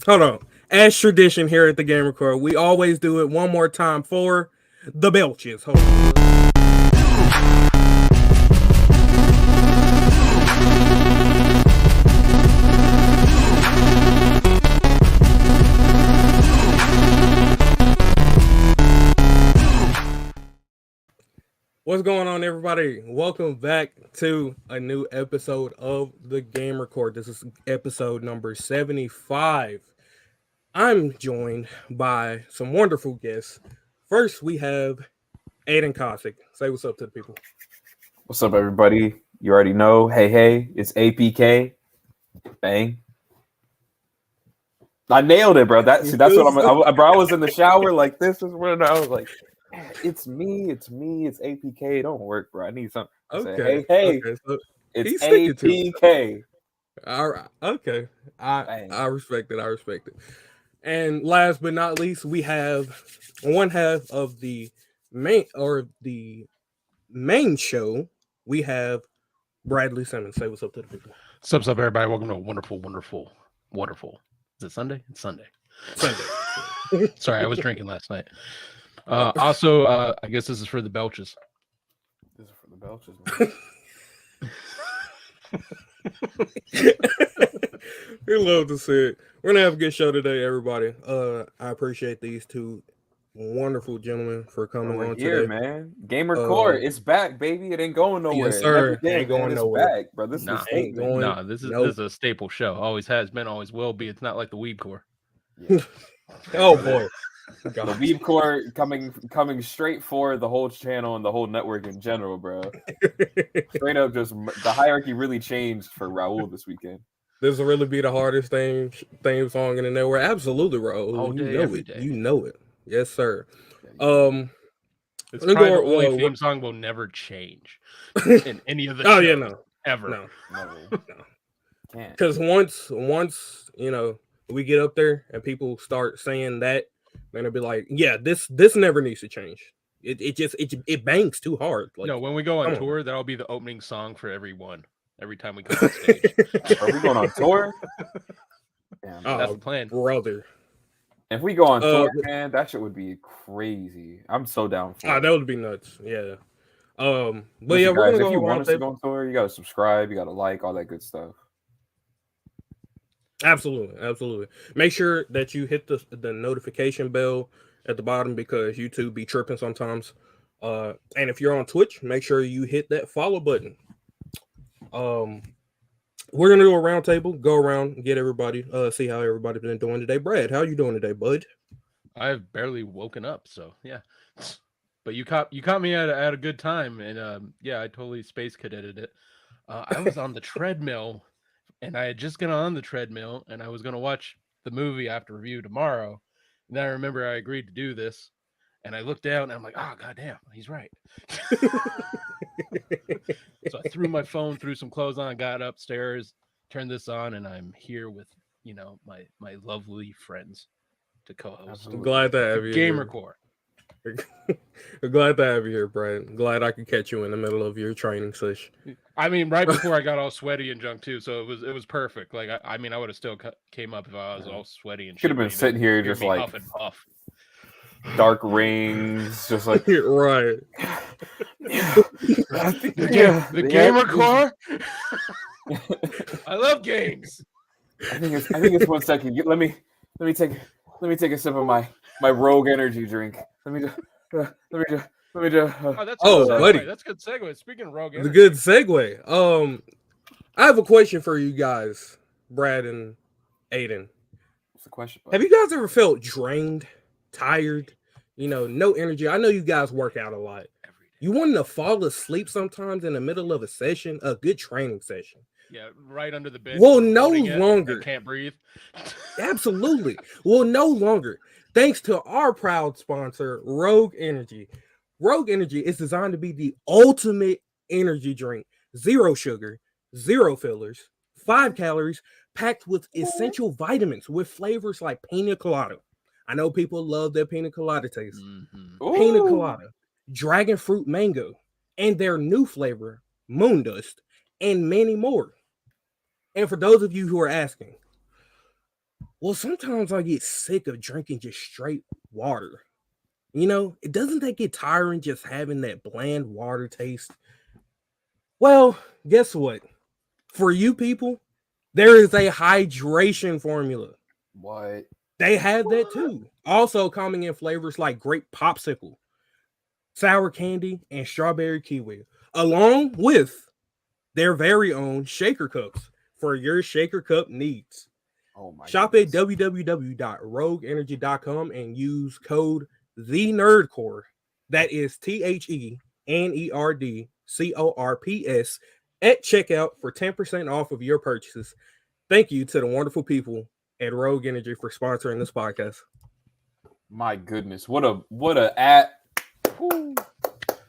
Hold on. As tradition here at the Game Record, we always do it one more time for the Belches. Hold on. What's going on, everybody? Welcome back to a new episode of the Game Record. This is episode number 75. I'm joined by some wonderful guests. First, we have Ayden Byrnes. Say what's up to the people. What's up, everybody? You already know. Hey, it's APK. Bang. I nailed it, bro. That's what bro, I was in the shower like this is when I was like, it's me, it's APK. It don't work, bro. I need something. Okay. Hey, okay, so it's APK. All right. Okay. I respect it. I respect it. And last but not least, we have one half of the main show. We have Bradley Simmons. Say what's up to the people. What's up, everybody? Welcome to a wonderful. Is it Sunday? It's Sunday. Sorry, I was drinking last night. Also, I guess this is for the Belches. This is for the Belches, man. We love to see it. We're gonna have a good show today, everybody. I appreciate these two wonderful gentlemen for coming on here, today, man. Game Record, it's back, baby. It ain't going nowhere. Yes, sir. Ain't going nowhere, back, bro. This is a staple show. Always has been, always will be. It's not like the Weeb Core. Yeah. Oh boy. The Weeb Core coming straight for the whole channel and the whole network in general, bro. Straight up, just the hierarchy really changed for Raul this weekend. This will really be the hardest theme song in the network. Absolutely, Raul. All day, every day. You know it. Yes, sir. It's probably the only theme song will never change in any of the shows. Yeah, no. Ever. No. Can't. Because once we get up there and people start saying that, then it'll be like, yeah, this never needs to change. It bangs too hard. Like, no, when we go on tour, that'll be the opening song for everyone. Every time we come on stage. Are we going on tour? Damn, that's the plan, brother. If we go on tour, man, that shit would be crazy. I'm so down for it. That would be nuts. Yeah. But listen, yeah, guys, if you want us to go on tour, you gotta subscribe, you gotta like, all that good stuff. Absolutely. Make sure that you hit the notification bell at the bottom because YouTube be tripping sometimes. And if you're on Twitch, make sure you hit that follow button. We're gonna do a round table, go around, get everybody, see how everybody's been doing today. Brad, how you doing today, bud? I've barely woken up, so yeah. But you caught me at a good time, and yeah, I totally space cadeted it. I was on the treadmill, and I had just gotten on the treadmill, and I was gonna watch the movie after review tomorrow. And then I remember I agreed to do this, and I looked down, and I'm like, oh goddamn, he's right. So I threw my phone, threw some clothes on, got upstairs, turned this on, and I'm here with my lovely friends to co-host. I'm glad to have you. Game Record. I'm glad to have you here, Brian. Glad I could catch you in the middle of your training session. I mean, right before I got all sweaty and junk too, so it was perfect. Like I would have still came up if I was all sweaty and. Could have been sitting here just like huff and puff. Dark rings, just like right. The Game Record. I love games. I think it's 1 second. Let me take a sip of my Rogue energy drink. Let me just. Buddy, that's a good segue. Speaking of Rogue energy, the good segue. I have a question for you guys, Brad and Ayden. What's the question? Have you guys ever felt drained, tired? No energy. I know you guys work out a lot. You want to fall asleep sometimes in the middle of a session, a good training session. Yeah, right under the bench. Well, no longer. Can't breathe. Absolutely. Well, no longer. Thanks to our proud sponsor, Rogue Energy. Rogue Energy is designed to be the ultimate energy drink. 0 sugar, 0 fillers, 5 calories, packed with essential vitamins with flavors like pina colada. I know people love their pina colada taste. Mm-hmm. Pina colada, dragon fruit mango, and their new flavor, moon dust, and many more. And for those of you who are asking, Well, sometimes I get sick of drinking just straight water. You know, it doesn't that get tiring just having that bland water taste? Well, guess what? For you people, there is a hydration formula. What? They have that too. Also coming in flavors like grape popsicle, sour candy, and strawberry kiwi, along with their very own shaker cups for your shaker cup needs. Oh my Shop at goodness. www.rogueenergy.com and use code the Nerdcore. That is THENERDCORPS at checkout for 10% off of your purchases. Thank you to the wonderful people at Rogue Energy for sponsoring this podcast. My goodness. What a ad. Whew.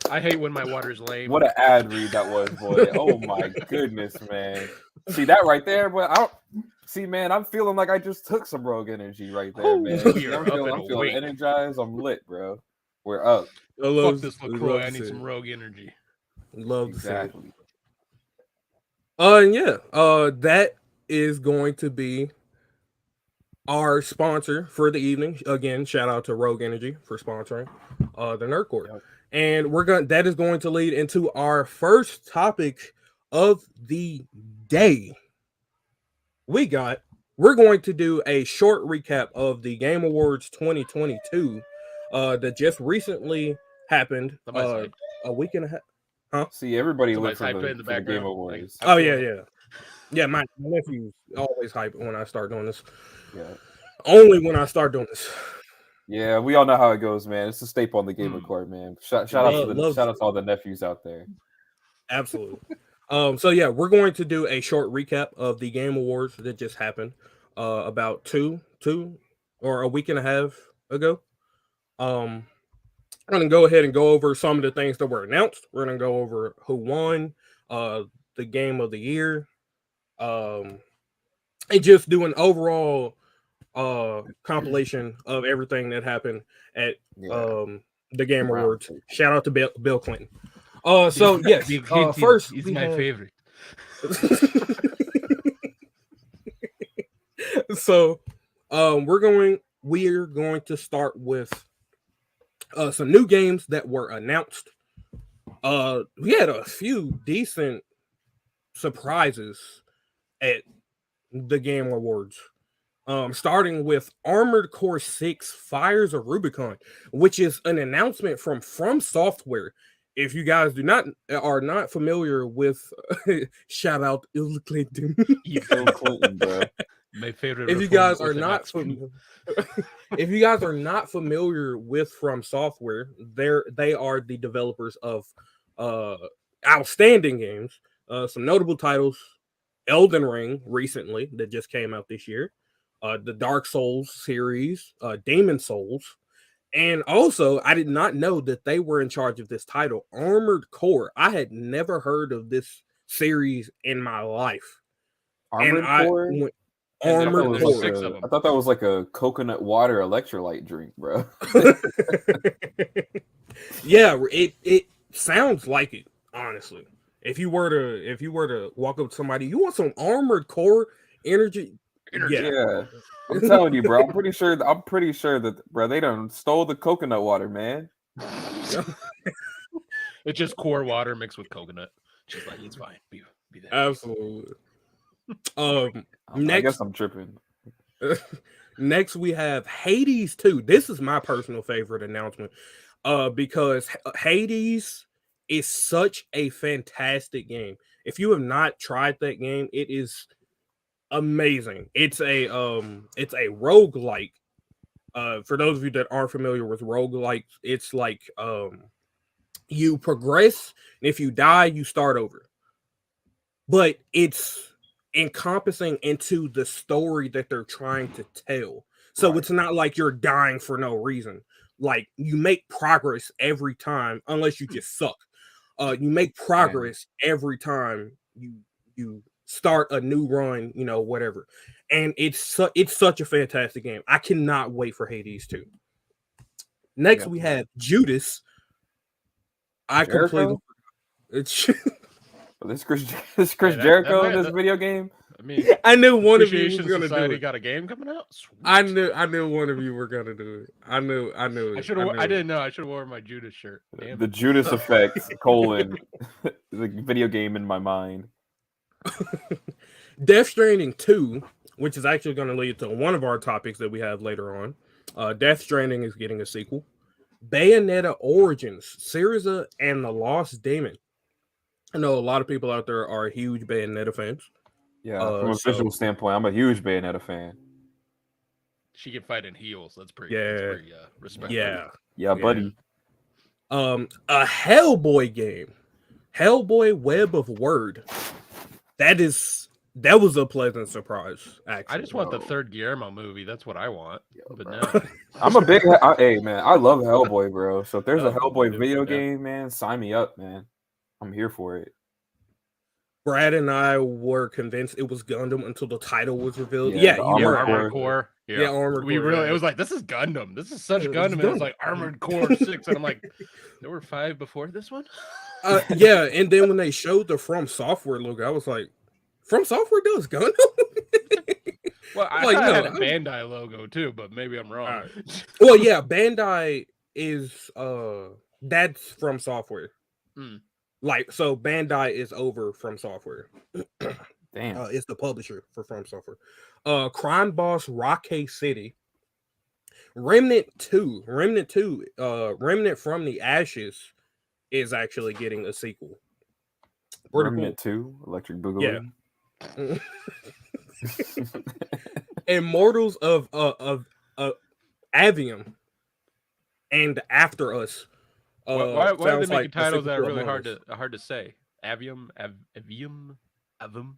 I hate when my water's lame. What an ad read that was, boy. Oh my goodness, man. See that right there, boy. I don't see, man. I'm feeling like I just took some Rogue Energy right there, man. We are I'm up feeling, and I'm feeling awake. energized. I'm lit, bro. We're up. Fuck this LaCroix. I need some Rogue Energy. Love Exactly. that is going to be our sponsor for the evening. Again, shout out to Rogue Energy for sponsoring the Nerd Court. Yep. And that is going to lead into our first topic of the day. We're going to do a short recap of the Game Awards 2022 that just recently happened a week and a half. See, everybody Somebody's lives hyping in the for the Game background. Awards. Oh yeah. My nephew's always hype when I start doing this. Yeah. Only when I start doing this. Yeah, we all know how it goes, man. It's a staple on the Gamer Court, man. Shout out to all the nephews out there. Absolutely. We're going to do a short recap of the Game Awards that just happened about two or a week and a half ago. I'm gonna go ahead and go over some of the things that were announced. We're gonna go over who won the game of the year, and just do an overall compilation of everything that happened at the Game Awards. Shout out to Bill Clinton. First he's my favorite. So we're going to start with some new games that were announced. We had a few decent surprises at the Game Awards. Starting with Armored Core 6 Fires of Rubicon, which is an announcement from Software. If you guys are not familiar with shout out Bill Clinton. Bill Clinton, bro. My favorite. If you guys are not familiar with From Software, they are the developers of outstanding games. Some notable titles: Elden Ring recently that just came out this year, the Dark Souls series, Demon Souls, and also I did not know that they were in charge of this title, Armored Core. I had never heard of this series in my life. Armored Core. Armored Core. I thought that was like a coconut water electrolyte drink, bro. Yeah, it sounds like it, honestly. If you were to walk up to somebody, you want some Armored Core energy? Yeah. I'm telling you, bro. I'm pretty sure that, bro, they done stole the coconut water, man. It's just core water mixed with coconut. Just like, it's fine. Be that. Absolutely. Next, I guess I'm tripping. Next, we have Hades 2. This is my personal favorite announcement, because Hades is such a fantastic game. If you have not tried that game, it is amazing. It's a roguelike. For those of you that aren't familiar with roguelikes, it's like you progress, and if you die, you start over. But it's encompassing into the story that they're trying to tell. So It's not like you're dying for no reason. Like, you make progress every time, unless you just suck. You make progress every time you start a new run, whatever. And it's such a fantastic game. I cannot wait for Hades 2. Next, we have Judas. It's Chris Yeah, Jericho in this video game. I mean, I knew one of you was Appreciation gonna do Society it. got a game coming out. Sweet. I knew one of you were gonna do it. I knew I it. should have. I didn't know. I should have worn my Judas shirt. Damn The it. Judas effect, colon, the video game in my mind. Death Stranding 2, which is actually going to lead to one of our topics that we have later on. Death Stranding is getting a sequel. Bayonetta Origins, Syriza and the Lost Demon. I know a lot of people out there are huge Bayonetta fans. Yeah, from a visual standpoint, I'm a huge Bayonetta fan. She can fight in heels. That's pretty. Yeah. That's pretty respectable. Yeah, buddy. A Hellboy game, Hellboy Web of Word. That was a pleasant surprise. Actually, I just want the third Guillermo movie. That's what I want. But bro. no. I'm a big hey man, I love Hellboy, bro. So if there's a Hellboy dude, video yeah. game, man, sign me up, man. I'm here for it. Brad and I were convinced it was Gundam until the title was revealed. Yeah, Yeah, the you were. Armored Core. Yeah, Armored We Core, really. yeah. It was like this is Gundam. This is such It's Gundam. And it was Gundam. like Armored Core 6, and I'm like, there were 5 before this one. Yeah, and then when they showed the From Software logo, I was like, From Software does Gundam? Well, I Like, thought it had no, a Bandai logo too, but maybe I'm wrong. Well, yeah, Bandai is that's From Software. Hmm. Like, so Bandai is over From Software. Damn. It's the publisher for From Software. Crime Boss Rocky City. Remnant 2, Remnant from the Ashes is actually getting a sequel. Pretty Remnant 2, Electric Boogaloo. Yeah. Immortals of Avium and After Us. Why are they sounds making like a titles that are sequel to really Immortals. hard to say? Avium, Avum.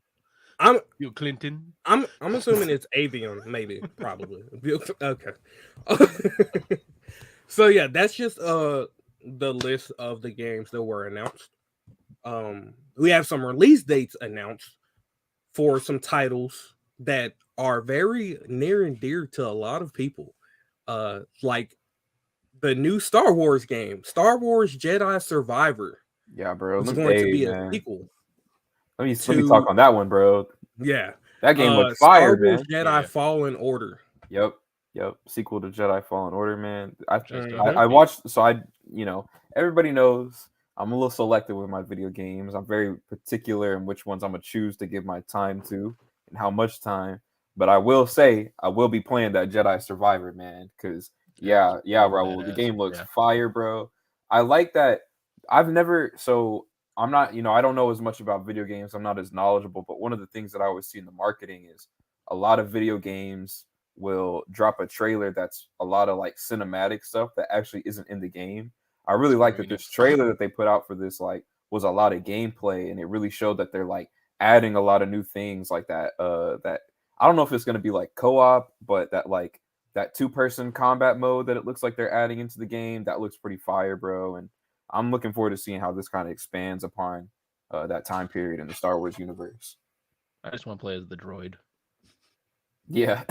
I'm Bill Clinton. I'm assuming it's Avium, maybe, probably. Okay. So yeah, that's just the list of the games that were announced. We have some release dates announced for some titles that are very near and dear to a lot of people. Like the new Star Wars game, Star Wars Jedi Survivor. Yeah, bro. It's going to be a sequel. Let me talk on that one, bro. Yeah. That game looks fire, Star Wars man. Jedi Fallen Order. Yep. Sequel to Jedi Fallen Order, man. I Mhm. watched, so everybody knows I'm a little selective with my video games. I'm very particular in which ones I'm gonna choose to give my time to and how much time. But I will say I will be playing that Jedi Survivor, man, because bro, the game looks fire, bro. I like that. I'm not, I don't know as much about video games. I'm not as knowledgeable, but one of the things that I always see in the marketing is a lot of video games will drop a trailer that's a lot of like cinematic stuff that actually isn't in the game. I really like that this trailer that they put out for this was a lot of gameplay, and it really showed that they're like adding a lot of new things like that. That I don't know if it's gonna be like co-op, but that 2-person combat mode that it looks like they're adding into the game, that looks pretty fire, bro. And I'm looking forward to seeing how this kind of expands upon that time period in the Star Wars universe. I just want to play as the droid. Yeah.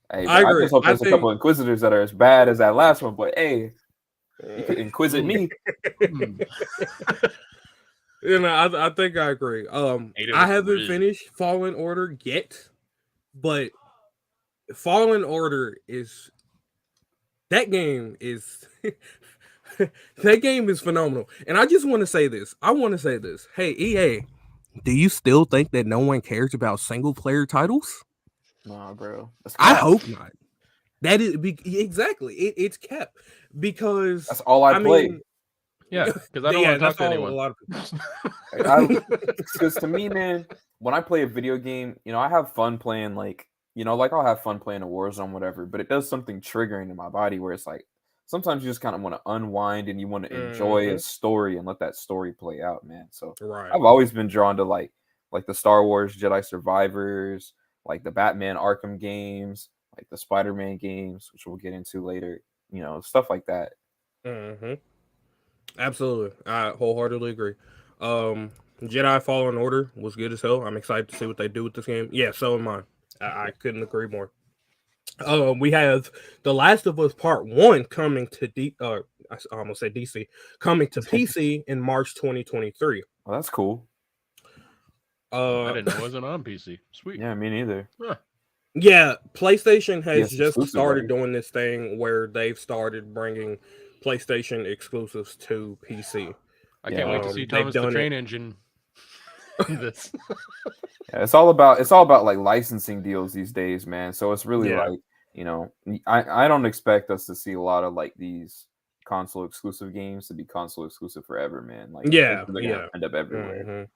Hey, I agree. I just hope there's a couple Inquisitors that are as bad as that last one, but hey, you could Inquisit me. I think I agree. I haven't finished Fallen Order yet, but Fallen Order is that game is phenomenal. And I just want to say this. Hey, EA, do you still think that no one cares about single player titles? Nah, bro. I hope not. That is exactly. It's kept because that's all I play. Mean, yeah, because I don't want to talk to anyone. A lot of people. Because to me, man, when I play a video game, I have fun playing I'll have fun playing a Warzone, whatever. But it does something triggering in my body where it's like sometimes you just kind of want to unwind and you want to enjoy a story and let that story play out, man. So I've always been drawn to like the Star Wars Jedi Survivors, like the Batman Arkham games, like the Spider-Man games, which we'll get into later, stuff like that. Mm-hmm. Absolutely. I wholeheartedly agree. Jedi Fallen Order was good as hell. I'm excited to see what they do with this game. Yeah, so am I. I couldn't agree more. We have The Last of Us Part 1 coming to I almost said DC, coming to PC in March 2023. Well, that's cool. I didn't know it wasn't on PC. Sweet. Yeah, me neither. Huh. Yeah, PlayStation has PS just exclusive, started right? doing this thing where they've started bringing PlayStation exclusives to PC. I can't wait to Yeah. see They've Thomas the done Train it. Engine in this. Yeah, it's all about like licensing deals these days, man. So it's really Yeah. like, I don't expect us to see a lot of like these console exclusive games to be console exclusive forever, man. Like Yeah, eventually they're yeah. gonna end up everywhere.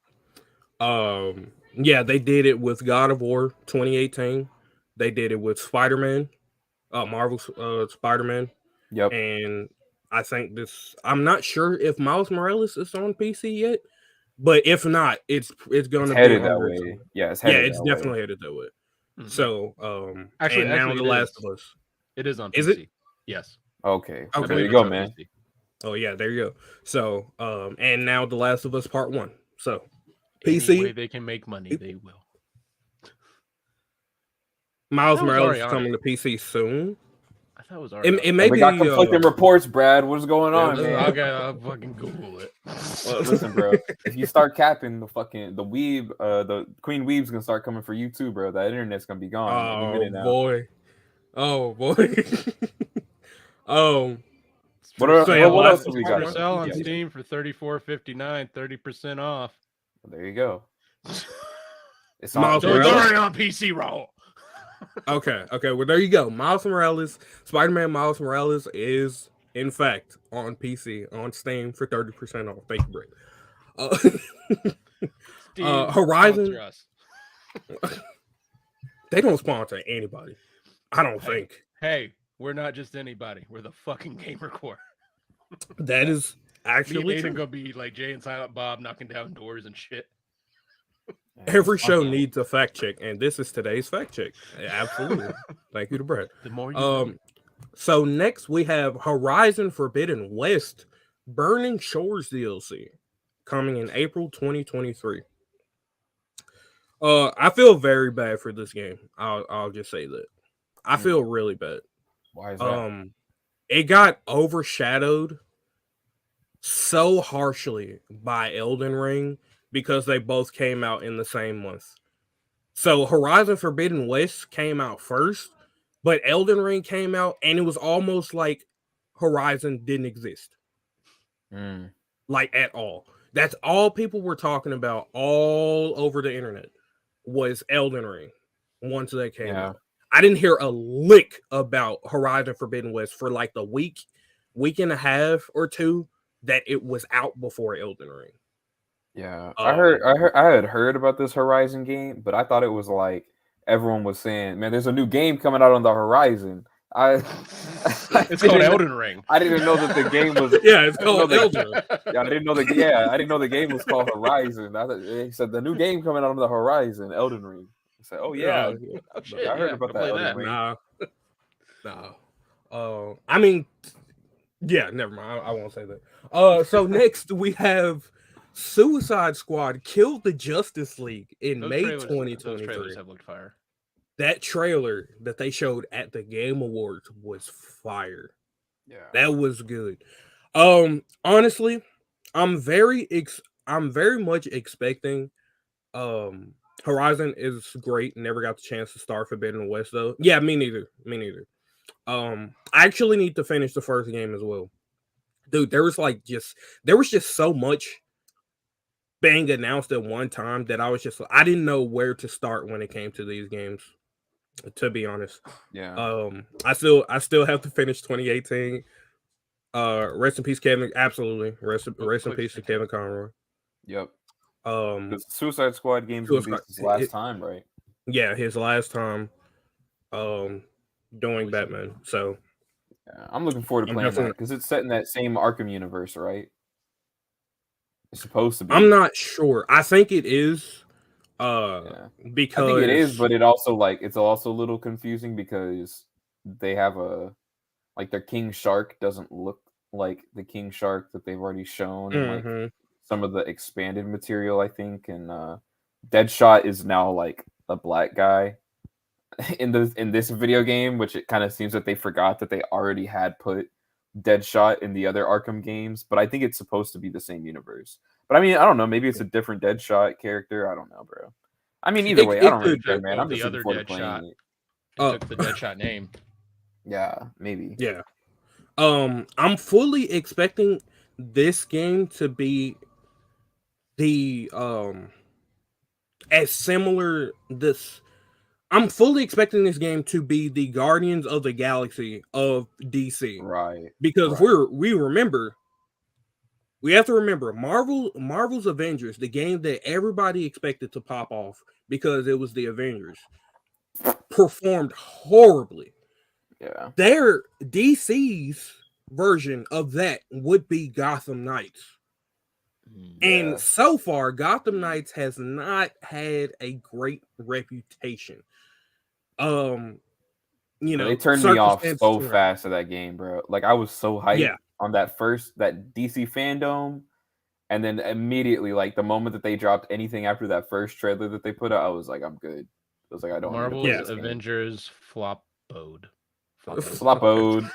Yeah, they did it with God of War 2018. They did it with Spider-Man, Marvel's Spider-Man, Yep. and I think I'm not sure if Miles Morales is on PC yet, but if not, it's going It's to be headed on that there. way. Yeah, it's Yeah, headed it's that way. definitely headed that way. Mhm. So, Actually, and now it The Last is. of Us. It is on Is PC. it? Yes. Okay. I Okay. There believe you it's go, on man. PC. Oh yeah, there you go. So, and now The Last of Us Part 1. So, Any PC. way they can make money, they will. Miles That was Morales already is on coming it. to PC soon. I thought it was already on It it. may We got be. conflicting reports, Brad. What's going Yeah, on, man? I'll fucking Google it. Listen, bro. If you start capping the Queen Weeb's gonna start coming for you too, bro. That internet's gonna be gone any Oh minute now. boy. Oh boy. um. So yeah, What else Last do of we Us got? For Part 1. sale on Yeah, Steam for $34.59, 30% off. there you go. It's Miles So it's Morales? already on PC roll. Okay. Well, there you go. Miles Morales, Spider-Man Miles Morales is in fact on PC on Steam for 30% off. Thank you, Brett. Steam, Horizon. sponsor us. They don't sponsor anybody. I don't think. Hey, we're not just anybody. We're the fucking Gamer Core. That is Me and actually Ayden true. gonna be like Jay and Silent Bob knocking down doors and shit. Every show needs a fact check, and this is today's fact check. Absolutely. Thank you to Brett. The more you know. So next we have Horizon Forbidden West Burning Shores DLC coming in April 2023. I feel very bad for this game. I'll just say that. I feel really bad. Why is that? It got overshadowed so harshly by Elden Ring because they both came out in the same month. So Horizon Forbidden West came out first, but Elden Ring came out and it was almost like Horizon didn't exist. Like at all. That's all people were talking about all over the internet was Elden Ring once they came out. I didn't hear a lick about Horizon Forbidden West for like the week and a half or two that it was out before Elden Ring. Yeah, I had heard about this Horizon game, but I thought it was like everyone was saying, "Man, there's a new game coming out on the horizon." It's called Elden Ring. I didn't know that the game was. Yeah, it's called Elden Ring. Yeah, I didn't know the game was called Horizon. They said the new game coming out on the horizon, Elden Ring. I said, "Oh yeah, Oh, shit, I heard about that Elden Ring." Nah. I mean, yeah, never mind. I won't say that. So next we have Suicide Squad killed the Justice League in May 2023. Those trailers have looked fire. That trailer that they showed at the Game Awards was fire. Yeah, that was good. Honestly, I'm very much expecting. Horizon is great. Never got the chance to start Forbidden West though. Yeah, me neither. I actually need to finish the first game as well. Dude, there was just so much being announced at one time that I didn't know where to start when it came to these games, to be honest. Yeah. I still have to finish 2018. Rest in peace, Kevin. Absolutely. Rest in peace to Kevin Conroy. Yep. The Suicide Squad game's gonna be his last time, right? Yeah, his last time doing Batman. So yeah, I'm looking forward to playing that because it's set in that same Arkham universe, right? It's supposed to be. I'm not sure. I think it is. Because I think it is, but it's also a little confusing because they have their King Shark doesn't look like the King Shark that they've already shown in like some of the expanded material, I think, and Deadshot is now like a black guy in this video game, which it kind of seems that they forgot that they already had put Deadshot in the other Arkham games, but I think it's supposed to be the same universe. But I mean, I don't know. Maybe it's a different Deadshot character. I don't know, bro. I mean, either way, I It don't really could care, be. man. Well, I'm just the looking other forward to Deadshot. playing it. It took the Deadshot name. Yeah, maybe. Yeah. I'm fully expecting this game to be the as similar this I'm fully expecting this game to be the Guardians of the Galaxy of DC. Right. Because right. we have to remember Marvel's Avengers, the game that everybody expected to pop off because it was the Avengers, performed horribly. Yeah. Their DC's version of that would be Gotham Knights. And so far, Gotham Knights has not had a great reputation. They turned me off so fast of that game, bro. Like I was so hyped on that DC fandom, and then immediately, like the moment that they dropped anything after that first trailer that they put out, I was like, I'm good. I was like, I don't. Marvel's Avengers flop-ode. Flop-ode.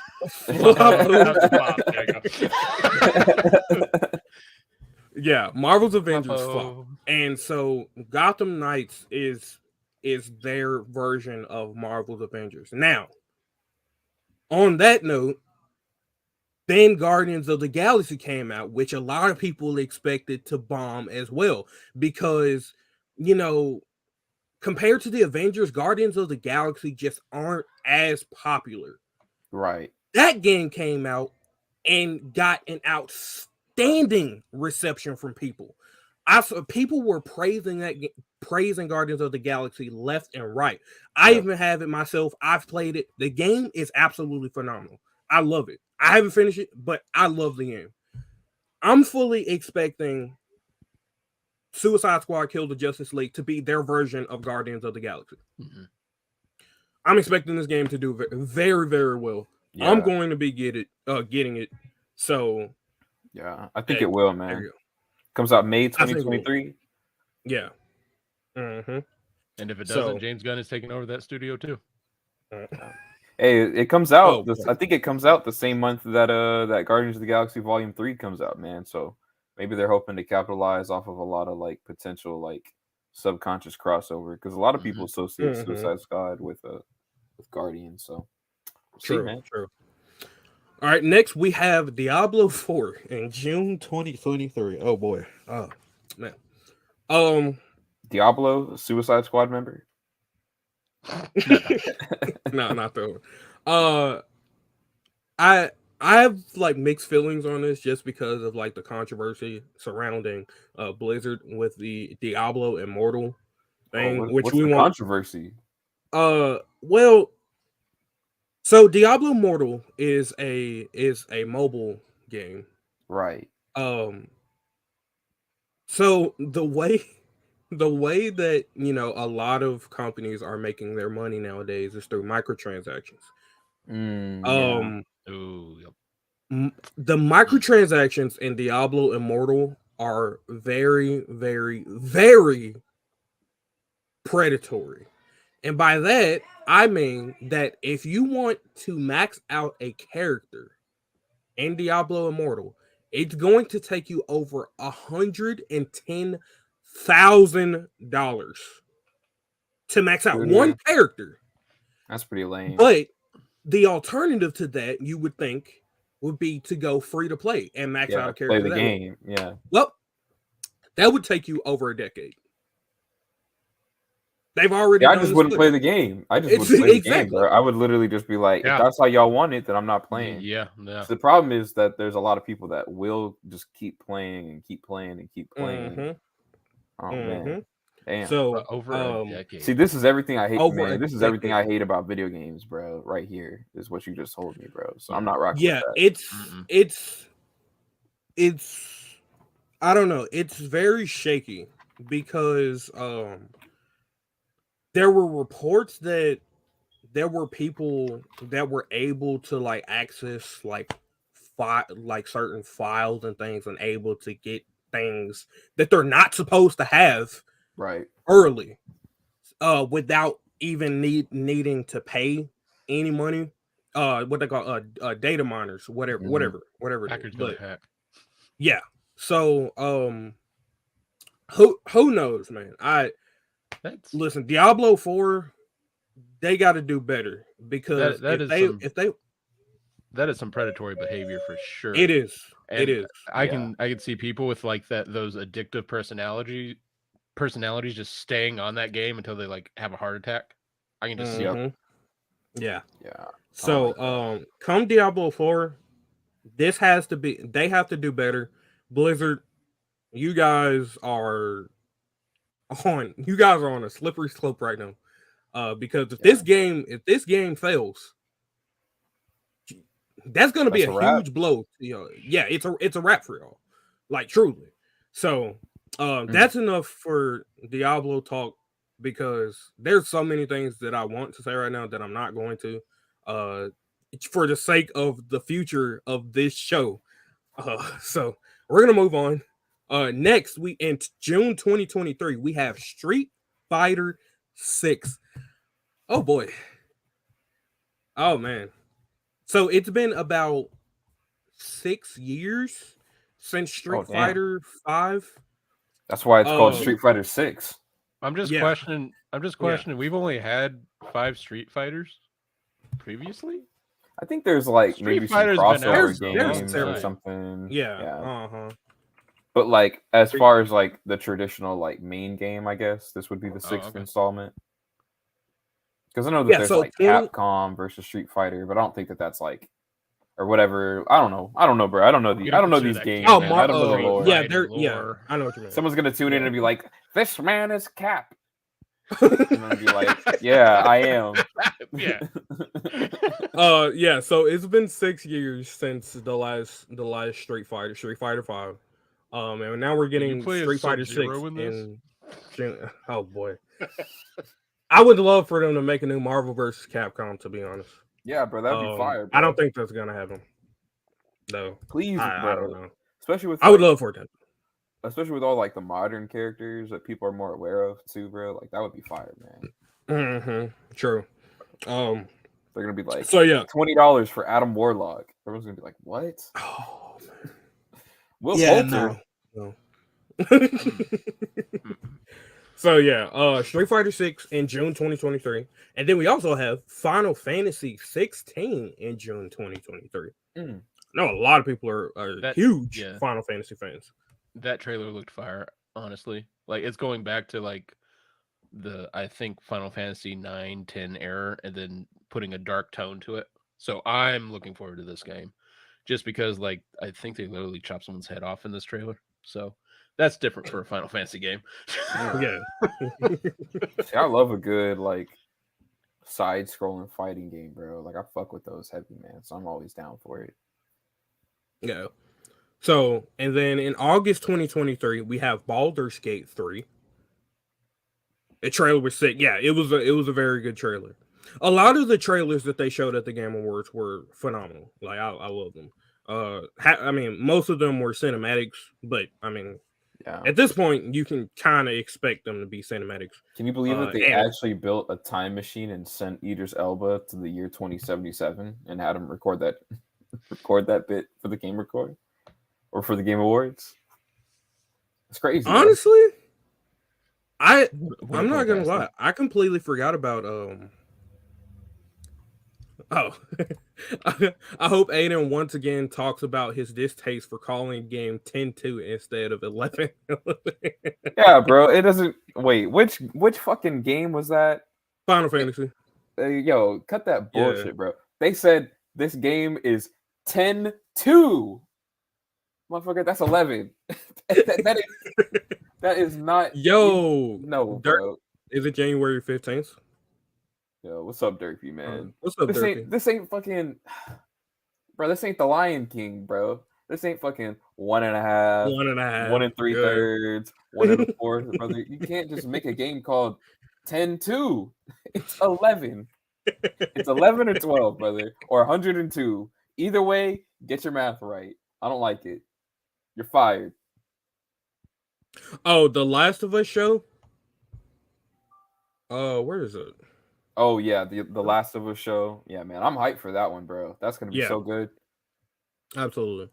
Yeah, Marvel's Avengers flop, and so Gotham Knights is their version of Marvel's Avengers. Now, on that note, then Guardians of the Galaxy came out, which a lot of people expected to bomb as well, because compared to the Avengers, Guardians of the Galaxy just aren't as popular. Right. That game came out and got an outstanding reception from people. People were praising Guardians of the Galaxy left and right. I even have it myself. I've played it. The game is absolutely phenomenal. I love it. I haven't finished it, but I love the game. I'm fully expecting Suicide Squad Kill the Justice League to be their version of Guardians of the Galaxy. Mm-hmm. I'm expecting this game to do very, very well. Yeah. I'm going to be getting it. So, yeah, I think it will, man. There you go. Comes out May 2023. Yeah. Mm-hmm. And if it doesn't, James Gunn is taking over that studio too. Hey, it comes out. I think it comes out the same month that that Guardians of the Galaxy Volume 3 comes out, man. So maybe they're hoping to capitalize off of a lot of like potential like subconscious crossover, because a lot of people associate Suicide Squad with Guardians. So true, man. True. All right, next we have Diablo 4 in June 2023. Oh boy. Oh man. Diablo, Suicide Squad member? No, not that one. I have like mixed feelings on this just because of like the controversy surrounding Blizzard with the Diablo Immortal thing, what's the controversy? Well, so Diablo Immortal is a mobile game. Right. So the way that a lot of companies are making their money nowadays is through microtransactions. The microtransactions in Diablo Immortal are very, very, very predatory. And by that, I mean that if you want to max out a character in Diablo Immortal, it's going to take you over $110,000 to max out one character. That's pretty lame. But the alternative to that, you would think, would be to go free to play and max out a character. Play the game. Yeah. Well, that would take you over a decade. They've already. I just wouldn't play the game. I just wouldn't play the game, bro. I would literally just be like, if that's how y'all want it, then I'm not playing. Yeah. So the problem is that there's a lot of people that will just keep playing and keep playing and keep playing. Mm-hmm. Oh man. Damn. So over a decade. See, this is everything I hate, man. This is everything I hate about video games, bro. Right here is what you just told me, bro. So I'm not rocking with that. It's I don't know. It's very shaky because there were reports that there were people that were able to like access like certain files and things and able to get things that they're not supposed to have early without even needing to pay any money. What they call data miners, whatever. Hackers gonna hack. Yeah. So Who knows, man? That's Listen, Diablo 4, they got to do better because that is some if they that is some predatory behavior for sure. it is it And is I can see people with like those addictive personalities just staying on that game until they like have a heart attack. I can just see it. Yep. Yeah. Yeah. I don't So like that. come Diablo 4, they have to do better. Blizzard, you guys are on a slippery slope right now. Because Yeah. if this game fails, that's going to be That's a a wrap. huge blow. Yeah, it's a wrap for y'all, like truly. So, that's enough for Diablo talk because there's so many things that I want to say right now that I'm not going to, uh, for the sake of the future of this show. So we're gonna move on. Next, we in June 2023, we have Street Fighter 6. Oh boy. Oh man. So it's been about 6 years since Oh Street damn. Fighter 5. That's why it's called Uh Street Fighter 6. I'm just yeah, questioning. I'm just yeah. questioning. We've only had 5 Street Fighters previously. I think there's like Street maybe some Fighter's been out crossover for a long games or several. time. something. Yeah. Yeah. Uh-huh. But like as far as like the traditional like main game, I guess this would be the sixth Okay. installment. Because I know that Yeah, there's so like 20 Capcom versus Street Fighter, but I don't think that that's like or whatever. I don't know, bro. I don't know You I don't don't know consider these that games, Oh, man. I don't know the Street lore. yeah, fighting yeah, lore. I know what you mean. Someone's gonna tune in and be like, "This man is Cap," Yeah. and then be like, "Yeah, I am." Yeah. Yeah, so it's been 6 years since the last Street Fighter 5. And now we're Can you getting play as Street Fighter 6 Sub-Zero in this? in June. Oh boy. I would love for them to make a new Marvel versus Capcom, to be honest. Yeah, bro, that'd be fire, bro. I don't think that's gonna happen. No. Please, I don't bro. know. Especially with I would like, love for it to. especially with all like the modern characters that people are more aware of too, bro. Like that would be fire, man. Mm-hmm. True. They're gonna be like, So yeah. $20 for Adam Warlock. Everyone's gonna be like, what? Oh man. Will Yeah, Poulter? no. So yeah, Street Fighter 6 in June 2023. And then we also have Final Fantasy 16 in June 2023. Mm. No, a lot of people are huge yeah. Final Fantasy fans. That trailer looked fire, honestly. Like it's going back to like the I think Final Fantasy 9, 10 era and then putting a dark tone to it. So I'm looking forward to this game. Just because like I think they literally chopped someone's head off in this trailer. So that's different for a Final Fantasy game. Yeah. See, I love a good like side-scrolling fighting game, bro. Like I fuck with those heavy, man. So I'm always down for it. Yeah. So, and then in August 2023, we have Baldur's Gate 3. The trailer was sick. Yeah, it was a very good trailer. A lot of the trailers that they showed at the Game Awards were phenomenal. Like I love them. I mean, most of them were cinematics, but I mean, Yeah. at this point, you can kind of expect them to be cinematics. Can you believe that they and- actually built a time machine and sent Idris Elba to the year 2077 and had him record that bit for the Game Record or for the Game Awards? It's crazy. Honestly, What I'm a not gonna podcast. lie. I completely forgot about Oh, I hope Ayden once again talks about his distaste for calling game 10-2 instead of 11. Yeah, bro. It doesn't. Wait, which fucking game was that? Final Fantasy. Yo, cut that Yeah. bullshit, bro. They said this game is 10-2. Motherfucker, that's 11. that is not. Yo, No, Dirk, bro. is it January 15th? Yo, what's up, Dirky, man? What's up, Dirky? This ain't fucking. Bro, this ain't the Lion King, bro. This ain't fucking 1.5, 1.5, 1 3/3, 1 1/4, brother. You can't just make a game called 10-2. It's 11. It's 11 or 12, brother, or 102. Either way, get your math right. I don't like it. You're fired. Oh, the Last of Us show. Where is it? Oh yeah, the Last of Us show. Yeah, man, I'm hyped for that one, bro. That's gonna be so good. Absolutely.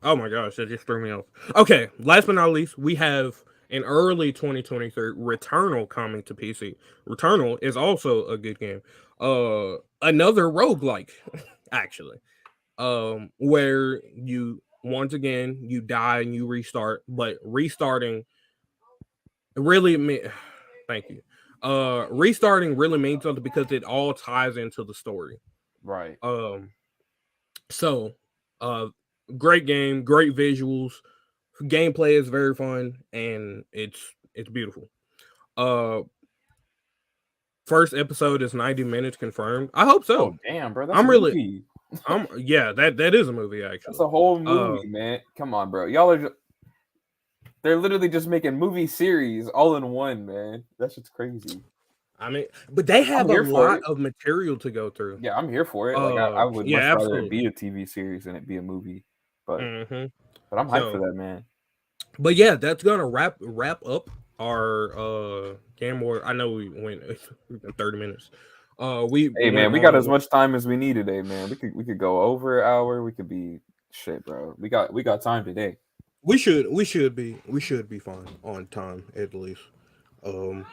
Oh my gosh, that just threw me off. Okay, last but not least, we have in early 2023 Returnal coming to PC. Returnal is also a good game. Another roguelike, actually. Where you once again you die and you restart, but restarting really thank you. Restarting really means something because it all ties into the story. Right. So uh great game, great visuals, gameplay is very fun, and it's beautiful. Uh First episode is 90 minutes confirmed. I hope so. Oh damn, bro, that's a I'm really movie. I'm yeah, that is a movie That's actually. a whole movie, man. Come on, bro. Y'all are they're literally just making movie series all in one, man. That's just crazy. I mean, but they I'm have a here for lot it. of material to go through. Yeah, I'm here for it. Like I would Yeah, much rather it absolutely. be a TV series than it be a movie. But hmm but I'm hyped for So, that, man. but yeah, that's gonna wrap up our game war. I know we went 30 minutes. We Hey went man, we got as on. much time as we need today, man. We could go over an hour. We could be shit, bro. We got time today. We should be fine on time at least. Um,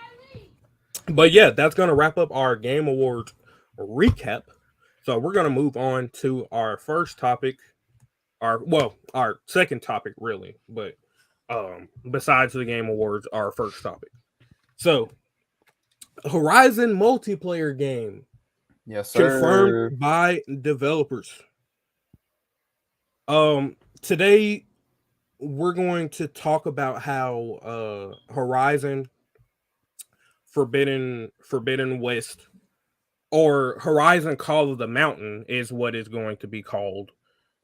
but yeah, that's gonna wrap up our game awards recap. So we're gonna move on to our first topic, our second topic really, but besides the game awards, our first topic. So Horizon multiplayer game Yes, confirmed sir. by developers. Today we're going to talk about how Horizon Forbidden West, or Horizon Call of the Mountain, is what it's going to be called.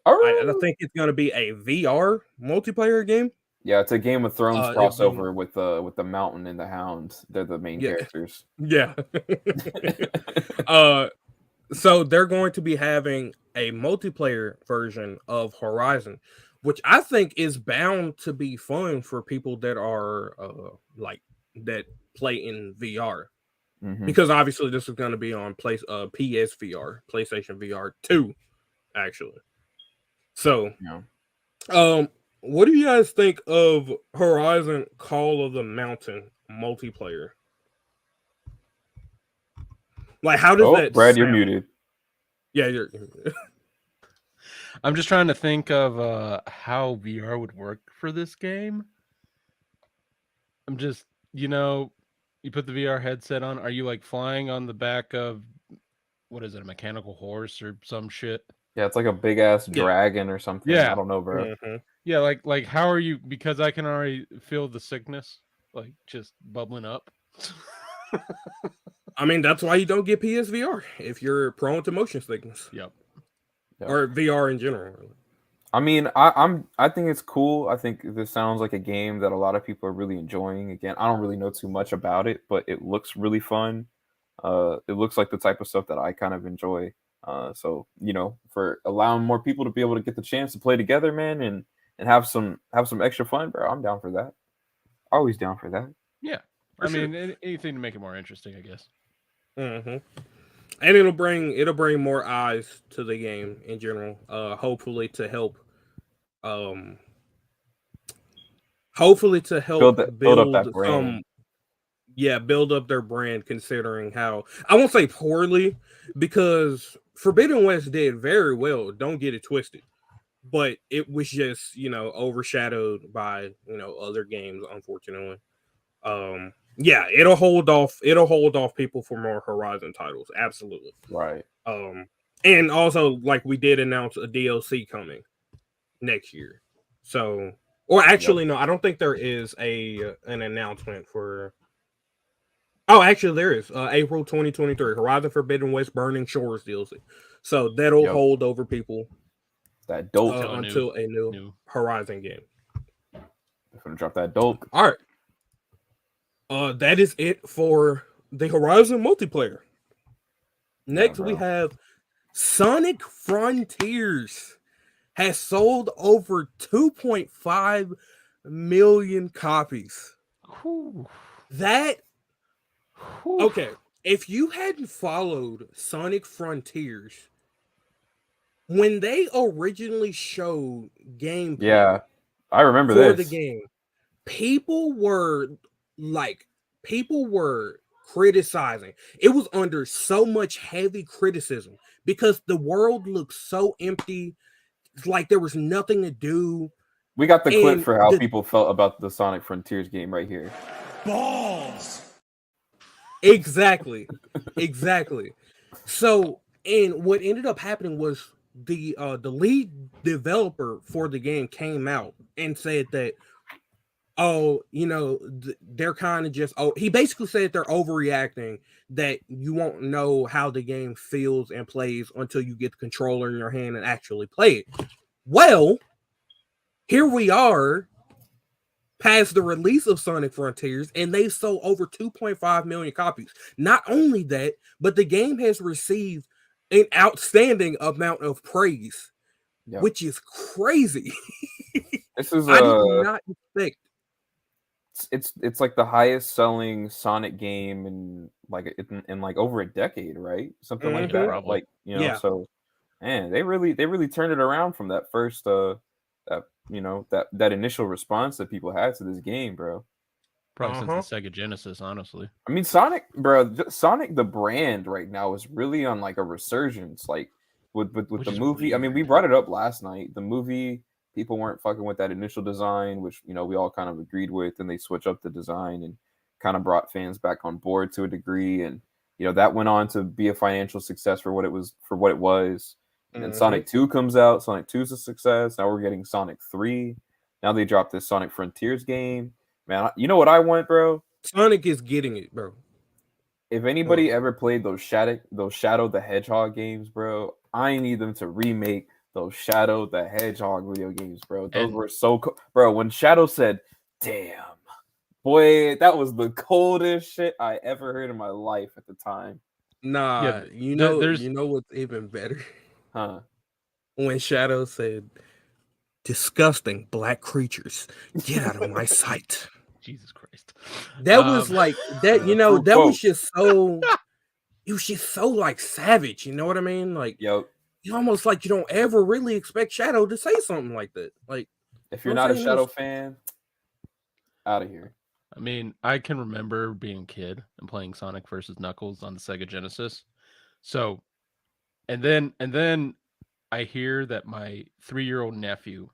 I Oh. think it's going to be a VR multiplayer game. Yeah, it's a Game of Thrones It being crossover with the Mountain and the Hound. They're the main yeah characters. yeah. uh, so they're going to be having a multiplayer version of Horizon, which I think is bound to be fun for people that are like that play in VR. hmm Because obviously this is going to be on PSVR, PlayStation VR 2, actually. So, Yeah. um, what do you guys think of Horizon Call of the Mountain multiplayer? Like, how does Oh, that Brad, you're sound? muted. Yeah, you're. I'm just trying to think of how VR would work for this game. I'm just, you put the VR headset on. Are you like flying on the back of what is it, a mechanical horse or some shit? Yeah, it's like a big ass Yeah. dragon or something. I Yeah, don't know, bro. yeah. Like how are you? Because I can already feel the sickness, like just bubbling up. I mean, that's why you don't get PSVR if you're prone to motion sickness Yep. Yeah. or VR in general. Really. I mean, I think it's cool. I think this sounds like a game that a lot of people are really enjoying. Again, I don't really know too much about it, but it looks really fun. It looks like the type of stuff that I kind of enjoy. So for allowing more people to be able to get the chance to play together, man, and have some extra fun, bro. I'm down for that. Always down for that. Yeah. For I sure. mean, anything to make it more interesting, I guess. And it'll bring more eyes to the game in general. Um, hopefully to help Build up that build brand. build up their brand. Considering how, I won't say poorly, because Forbidden West did very well. Don't get it twisted, but it was just overshadowed by other games, unfortunately. Yeah, it'll hold off people for more Horizon titles, absolutely. Right. And also, like, we did announce a DLC coming next year. So, or Yep. actually no, I don't think there is an announcement for. Oh, actually there is. April 2023, Horizon Forbidden West Burning Shores DLC. So that'll Yep. hold over people That dope. until a new Horizon game. I'm gonna drop that dope. All right. That is it for the Horizon multiplayer. Next, we have Sonic Frontiers has sold over 2.5 million copies. Whew. That Whew. okay. If you hadn't followed Sonic Frontiers, when they originally showed gameplay Yeah, I remember for the this. game, people were criticizing. It was under so much heavy criticism because the world looked so empty. It's like there was nothing to do. We got the clip And for how people felt about the Sonic Frontiers game right here. Balls. Exactly. So, and what ended up happening was the lead developer for the game came out and said that, oh, they're kind of just, he basically said they're overreacting, that you won't know how the game feels and plays until you get the controller in your hand and actually play it. Well, here we are past the release of Sonic Frontiers, and they sold over 2.5 million copies. Not only that, but the game has received an outstanding amount of praise, which is crazy. This is I did not expect. It's like the highest selling Sonic game in like over a decade, right? Something like that. Probably. Like, so man, they really turned it around from that first that initial response that people had to this game, bro. Probably since the Sega Genesis, honestly. I mean, Sonic, bro, Sonic the brand right now is really on like a resurgence, like with the movie. Weird. I mean, we brought it up last night. The movie, people weren't fucking with that initial design, which we all kind of agreed with, and they switched up the design and kind of brought fans back on board to a degree, and that went on to be a financial success for what it was. And then Sonic 2 comes out. Sonic 2 is a success. Now we're getting Sonic 3. Now they dropped this Sonic Frontiers game. Man, you know what I want, bro? Sonic is getting it, bro. If anybody ever played those Shadow the Hedgehog games, bro, I need them to remake those Shadow the Hedgehog video games, bro. Those were so cool. Bro, when Shadow said, "Damn," boy, that was the coldest shit I ever heard in my life at the time. Nah, Yeah, you know what's even better? Huh? When Shadow said, "Disgusting black creatures, get out of my sight." Jesus Christ. That was like that, that quote. was just so, it was just so like savage, you know what I mean? Like, Yo, you almost like you don't ever really expect Shadow to say something like that. Like, if you're not a Shadow fan, out of here. I mean, I can remember being a kid and playing Sonic versus Knuckles on the Sega Genesis. So, and then I hear that my 3-year-old nephew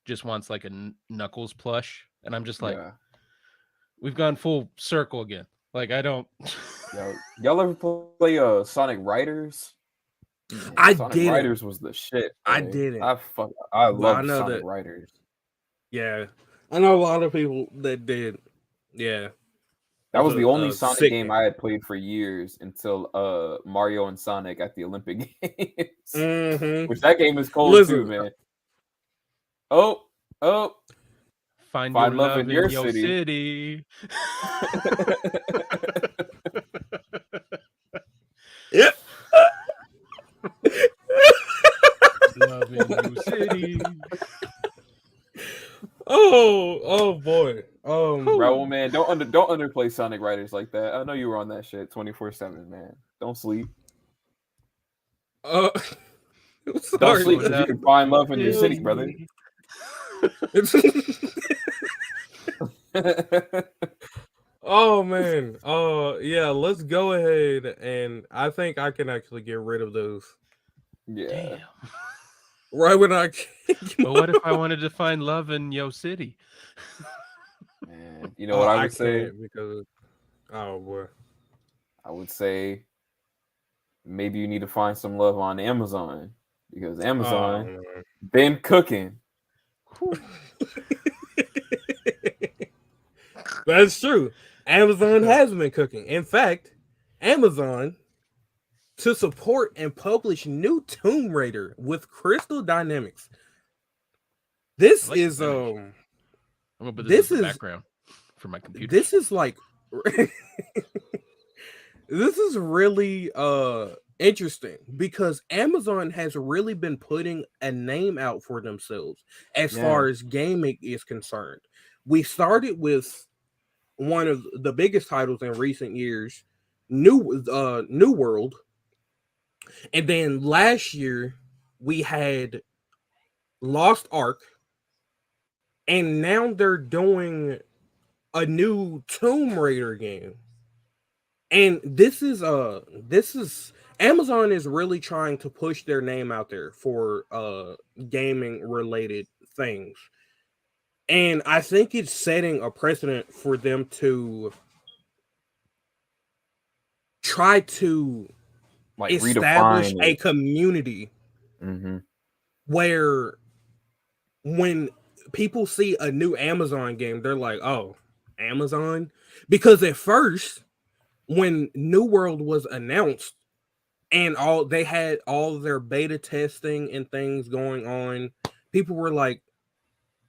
just wants like a Knuckles plush, and I'm just like, we've gone full circle again. Like, I don't. Yo, y'all ever play Sonic Riders? I Sonic didn't. Riders was the shit. I man. didn't. I love Sonic Riders. Yeah, I know a lot of people that did. Yeah, that was the only Sonic game I had played for years until Mario and Sonic at the Olympic Games, which that game is cold too, man. Oh, Find your love in your city. Yep. Love in your city. Oh boy. Bro, man, don't underplay Sonic Riders like that. I know you were on that shit 24/7, man. Don't sleep. Sorry, don't sleep because you can find love in your city, brother. Oh man. Yeah, let's go ahead, and I think I can actually get rid of those. Yeah. Damn. Right when I But what if I wanted to find love in Yo City? Man, you know what I would say? Because oh boy. I would say maybe you need to find some love on Amazon, because Amazon been cooking. That's true. Amazon has been cooking. In fact, Amazon, to support and publish new Tomb Raider with Crystal Dynamics. This is I'm gonna put this as the background for my computer. This is like this is really interesting, because Amazon has really been putting a name out for themselves as far as gaming is concerned. We started with one of the biggest titles in recent years, New World, and then last year we had Lost Ark, and now they're doing a new Tomb Raider game. And this is Amazon is really trying to push their name out there for gaming related things. And I think it's setting a precedent for them to try to Like establish redefine a it. community where when people see a new Amazon game, they're like, oh, Amazon? Because at first, when New World was announced and they had all their beta testing and things going on, people were like,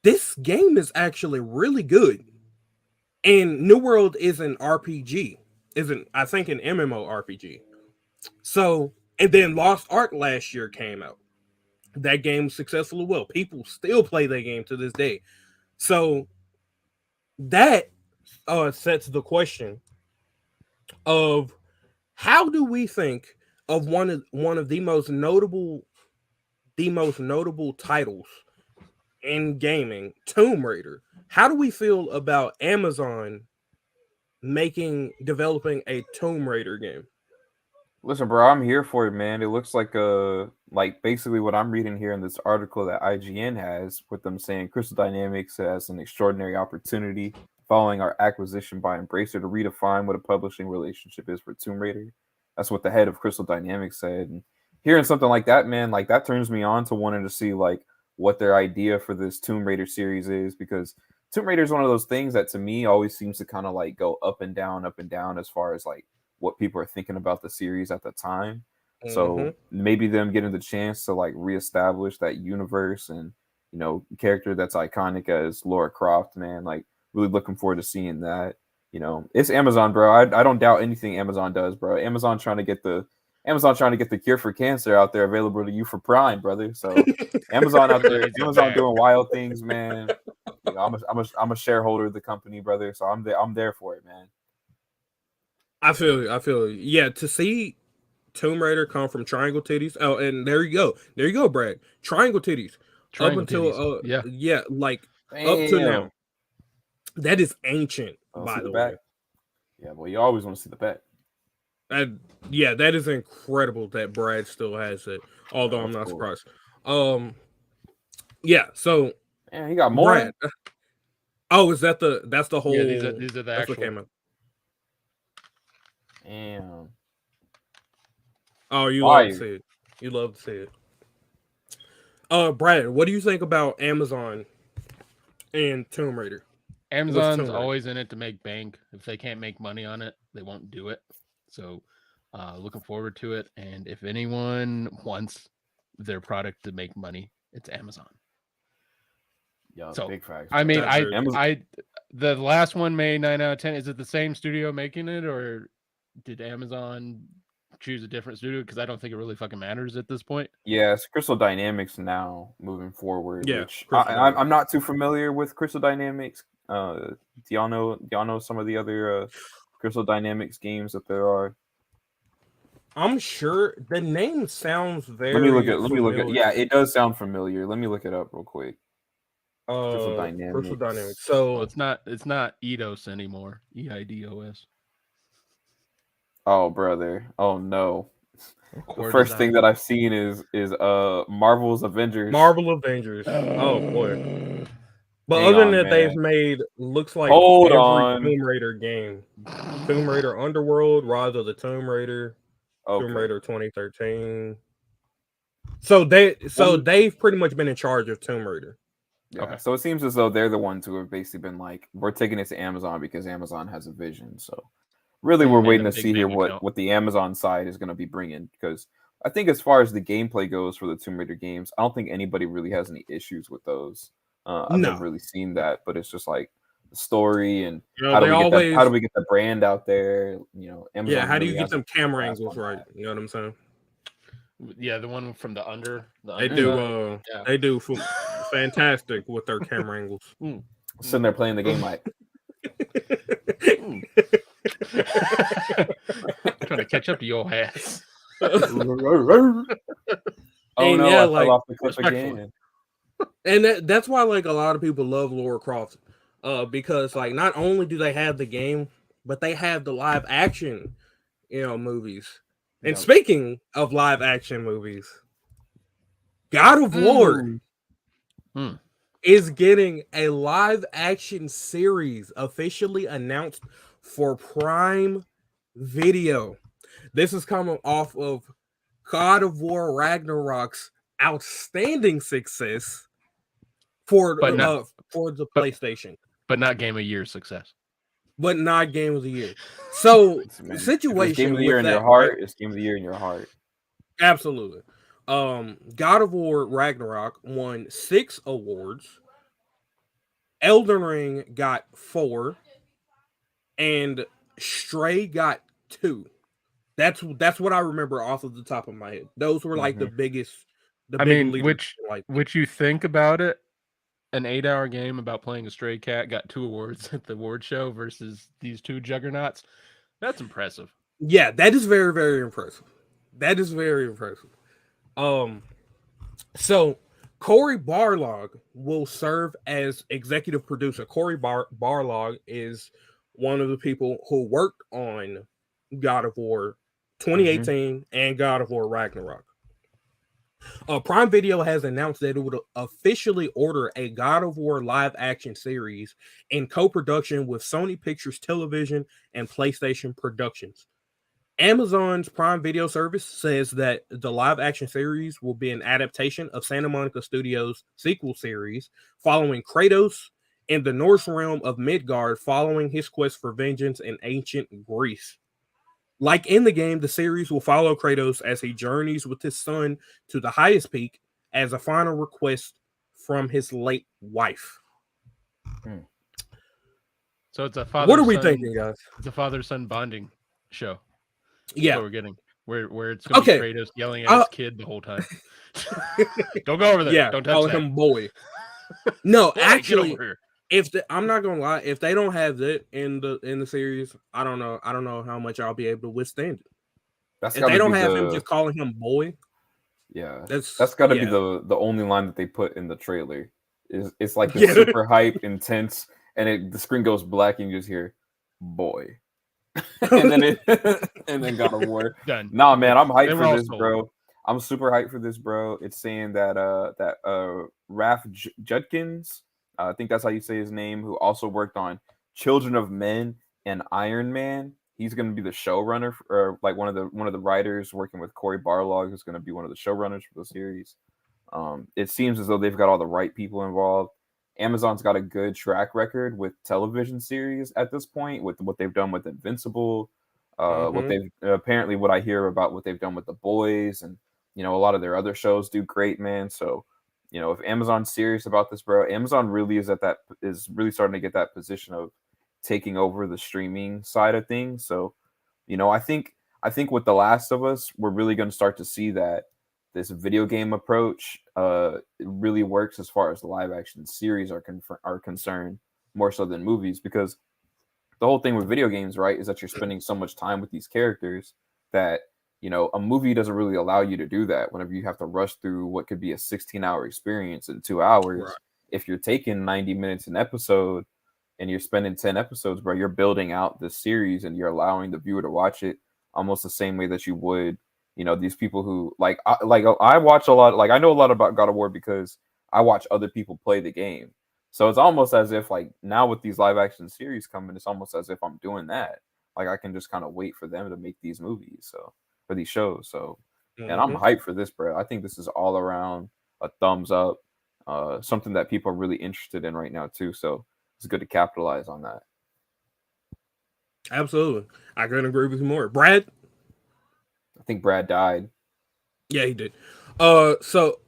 this game is actually really good. And New World is an RPG, I think an MMORPG. So, and then Lost Ark last year came out. That game was successful as well. People still play that game to this day. So that sets the question of how do we think of one of the most notable titles in gaming, Tomb Raider. How do we feel about Amazon developing a Tomb Raider game? Listen, bro, I'm here for it, man. It looks like basically what I'm reading here in this article that IGN has, with them saying Crystal Dynamics has an extraordinary opportunity following our acquisition by Embracer to redefine what a publishing relationship is for Tomb Raider. That's what the head of Crystal Dynamics said. And hearing something like that, man, like that turns me on to wanting to see like what their idea for this Tomb Raider series is, because Tomb Raider is one of those things that to me always seems to kind of like go up and down as far as like what people are thinking about the series at the time. So maybe them getting the chance to like reestablish that universe and, you know, character that's iconic as Lara Croft, man, like really looking forward to seeing that. You know, it's Amazon, bro. I don't doubt anything Amazon does, bro. Amazon trying to get the cure for cancer out there available to you for Prime, brother. So Amazon out there, Amazon doing wild things, man. You know, I'm a shareholder of the company, brother. So I'm there for it, man. I feel you. Yeah, to see Tomb Raider come from Triangle Titties. Oh, and there you go, Brad. Triangle Titties. Triangle up until titties. like Damn. up to now. That is ancient, by the way. Yeah, well, you always want to see the back. Yeah, that is incredible that Brad still has it. Although I'm not surprised. Yeah, so man, he got more. Brad. Oh, that's the whole? Yeah, these are the actual. What came out. Damn. Oh, you love to see it. You love to see it. Brad, what do you think about Amazon and Tomb Raider? Amazon's always in it to make bank. If they can't make money on it, they won't do it. So, looking forward to it. And if anyone wants their product to make money, it's Amazon. Yeah, so, big facts. I mean, the last one made 9 out of 10. Is it the same studio making it, or did Amazon choose a different studio? Because I don't think it really fucking matters at this point. Yeah, it's Crystal Dynamics now moving forward. Yeah, which I'm not too familiar with Crystal Dynamics. Do y'all know some of the other Crystal Dynamics games that there are? I'm sure the name sounds very. Let me look at. Yeah, it does sound familiar. Let me look it up real quick. Crystal Dynamics. So it's not Eidos anymore. EIDOS. Oh, brother. Oh no. The first thing that I've seen is Marvel's Avengers. Marvel Avengers. Oh boy. But other than that, they've made looks like every Tomb Raider game. Tomb Raider Underworld, Rise of the Tomb Raider, Tomb Raider 2013. So they've pretty much been in charge of Tomb Raider. Yeah. Okay. So it seems as though they're the ones who have basically been like, we're taking it to Amazon because Amazon has a vision. So really, we're waiting to see here what the Amazon side is going to be bringing, because I think as far as the gameplay goes for the Tomb Raider games, I don't think anybody really has any issues with those. I've never really seen that, but it's just like the story and how do we get the brand out there? You know, Amazon. Yeah, how do you get them camera angles right? You know what I'm saying? Yeah, the one from the under. They do fantastic with their camera angles. Sitting there playing the game like. Trying to catch up to your ass. Oh And no, yeah, I like fell off the cliff respectfully. again. and that's why like a lot of people love Lara Croft, because like not only do they have the game, but they have the live action, movies. And Yep. speaking of live action movies, God of War Hmm. is getting a live action series officially announced for Prime Video. This is coming off of God of War Ragnarok's outstanding success for But not the but- PlayStation, but not game of year success. but not Game of the Year. So Listen, man, the if it's Game situation of the Year with in your that, right? heart, it's Game of the Year in your heart. Absolutely. God of War Ragnarok won 6 awards. Elden Ring got 4, and Stray got 2. That's what I remember off of the top of my head. Those were like the biggest, I big mean, leaders. Like, which you think about it, an 8-hour game about playing a stray cat got 2 awards at the award show versus these 2 juggernauts. That's impressive. yeah, that is very, very impressive. That is very impressive. So Corey Barlog will serve as executive producer. Corey Barlog is one of the people who worked on God of War 2018 and God of War Ragnarok. Prime Video has announced that it would officially order a God of War live action series in co-production with Sony Pictures Television and PlayStation Productions. Amazon's Prime Video service says that the live action series will be an adaptation of Santa Monica Studios' sequel series following Kratos in the Norse realm of Midgard following his quest for vengeance in ancient Greece. Like in the game, the series will follow Kratos as he journeys with his son to the highest peak as a final request from his late wife. So it's a father. What are we thinking, guys? It's a father-son bonding show. That's Yeah, what we're getting. Where it's gonna Okay. be Kratos yelling at his kid the whole time. Don't go over there. yeah, Don't touch calling that. him boy. No, Boy, get actually, over if I'm not gonna lie, if they don't have that in the series, I don't know how much I'll be able to withstand it. That's If got they to don't be have him the just calling him boy, that's got to be the only line that they put in the trailer. It's like this Yeah. super hype, intense, and the screen goes black and you just hear boy, and then God of War. Done. Nah, man, I'm hyped They were for all this, sold. bro. I'm super hyped for this, bro. It's saying that Raph Judkins, I think that's how you say his name, who also worked on Children of Men and Iron Man. He's going to be the showrunner, or like one of the writers working with Corey Barlog, who's going to be one of the showrunners for the series. It seems as though they've got all the right people involved. Amazon's got a good track record with television series at this point, with what they've done with Invincible, what they've apparently what I hear about what they've done with The Boys, and a lot of their other shows do great, man. So, if Amazon's serious about this, bro, Amazon really is really starting to get that position of taking over the streaming side of things. So, I think with The Last of Us, we're really going to start to see that this video game approach really works as far as live action series are concerned, more so than movies, because the whole thing with video games, right, is that you're spending so much time with these characters that a movie doesn't really allow you to do that. Whenever you have to rush through what could be a 16-hour experience in 2 hours, Right. If you're taking 90 minutes an episode and you're spending 10 episodes, bro, you're building out this series and you're allowing the viewer to watch it almost the same way that you would, these people who I watch a lot, I know a lot about God of War because I watch other people play the game. So it's almost as if now with these live action series coming, it's almost as if I'm doing that. I can just kind of wait for them to make these movies, for these shows. So, and I'm hyped for this, bro. I think this is all around a thumbs up, something that people are really interested in right now too. So it's good to capitalize on that. Absolutely, I couldn't agree with you more. Brad, I think Brad died. yeah, he did. So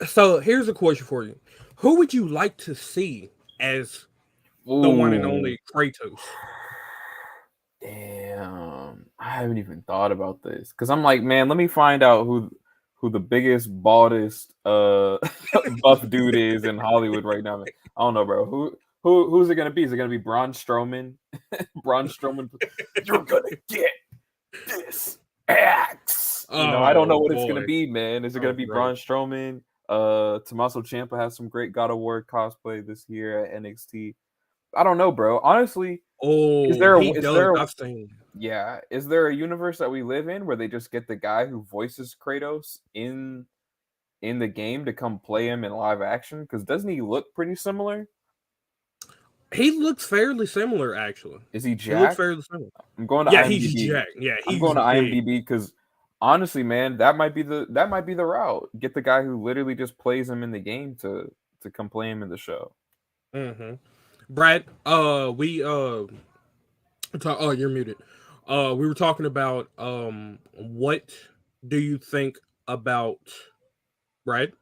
here's a question for you: who would you like to see as the one and only Kratos? Damn, I haven't even thought about this because I'm like, man, let me find out who the biggest, baldest, buff dude is in Hollywood right now. I don't know, bro. Who's it gonna be? Is it gonna be Braun Strowman? Braun Strowman, you're gonna get this axe. I don't know what it's boy. gonna be, man. Is it gonna be bro. Braun Strowman? Tommaso Ciampa has some great God of War cosplay this year at NXT. I don't know, bro. Honestly, is there He does. a I've seen. yeah? Is there a universe that we live in where they just get the guy who voices Kratos in the game to come play him in live action? Because doesn't he look pretty similar? He looks fairly similar, actually. Is he He looks Jack? fairly similar. I'm going to Yeah, IMDb. he's Jack. Yeah, I'm he's going to big. IMDb because honestly, man, that might be the route. Get the guy who literally just plays him in the game to come play him in the show. Mm-hmm. Brad, you're muted. We were talking about what do you think about Brad?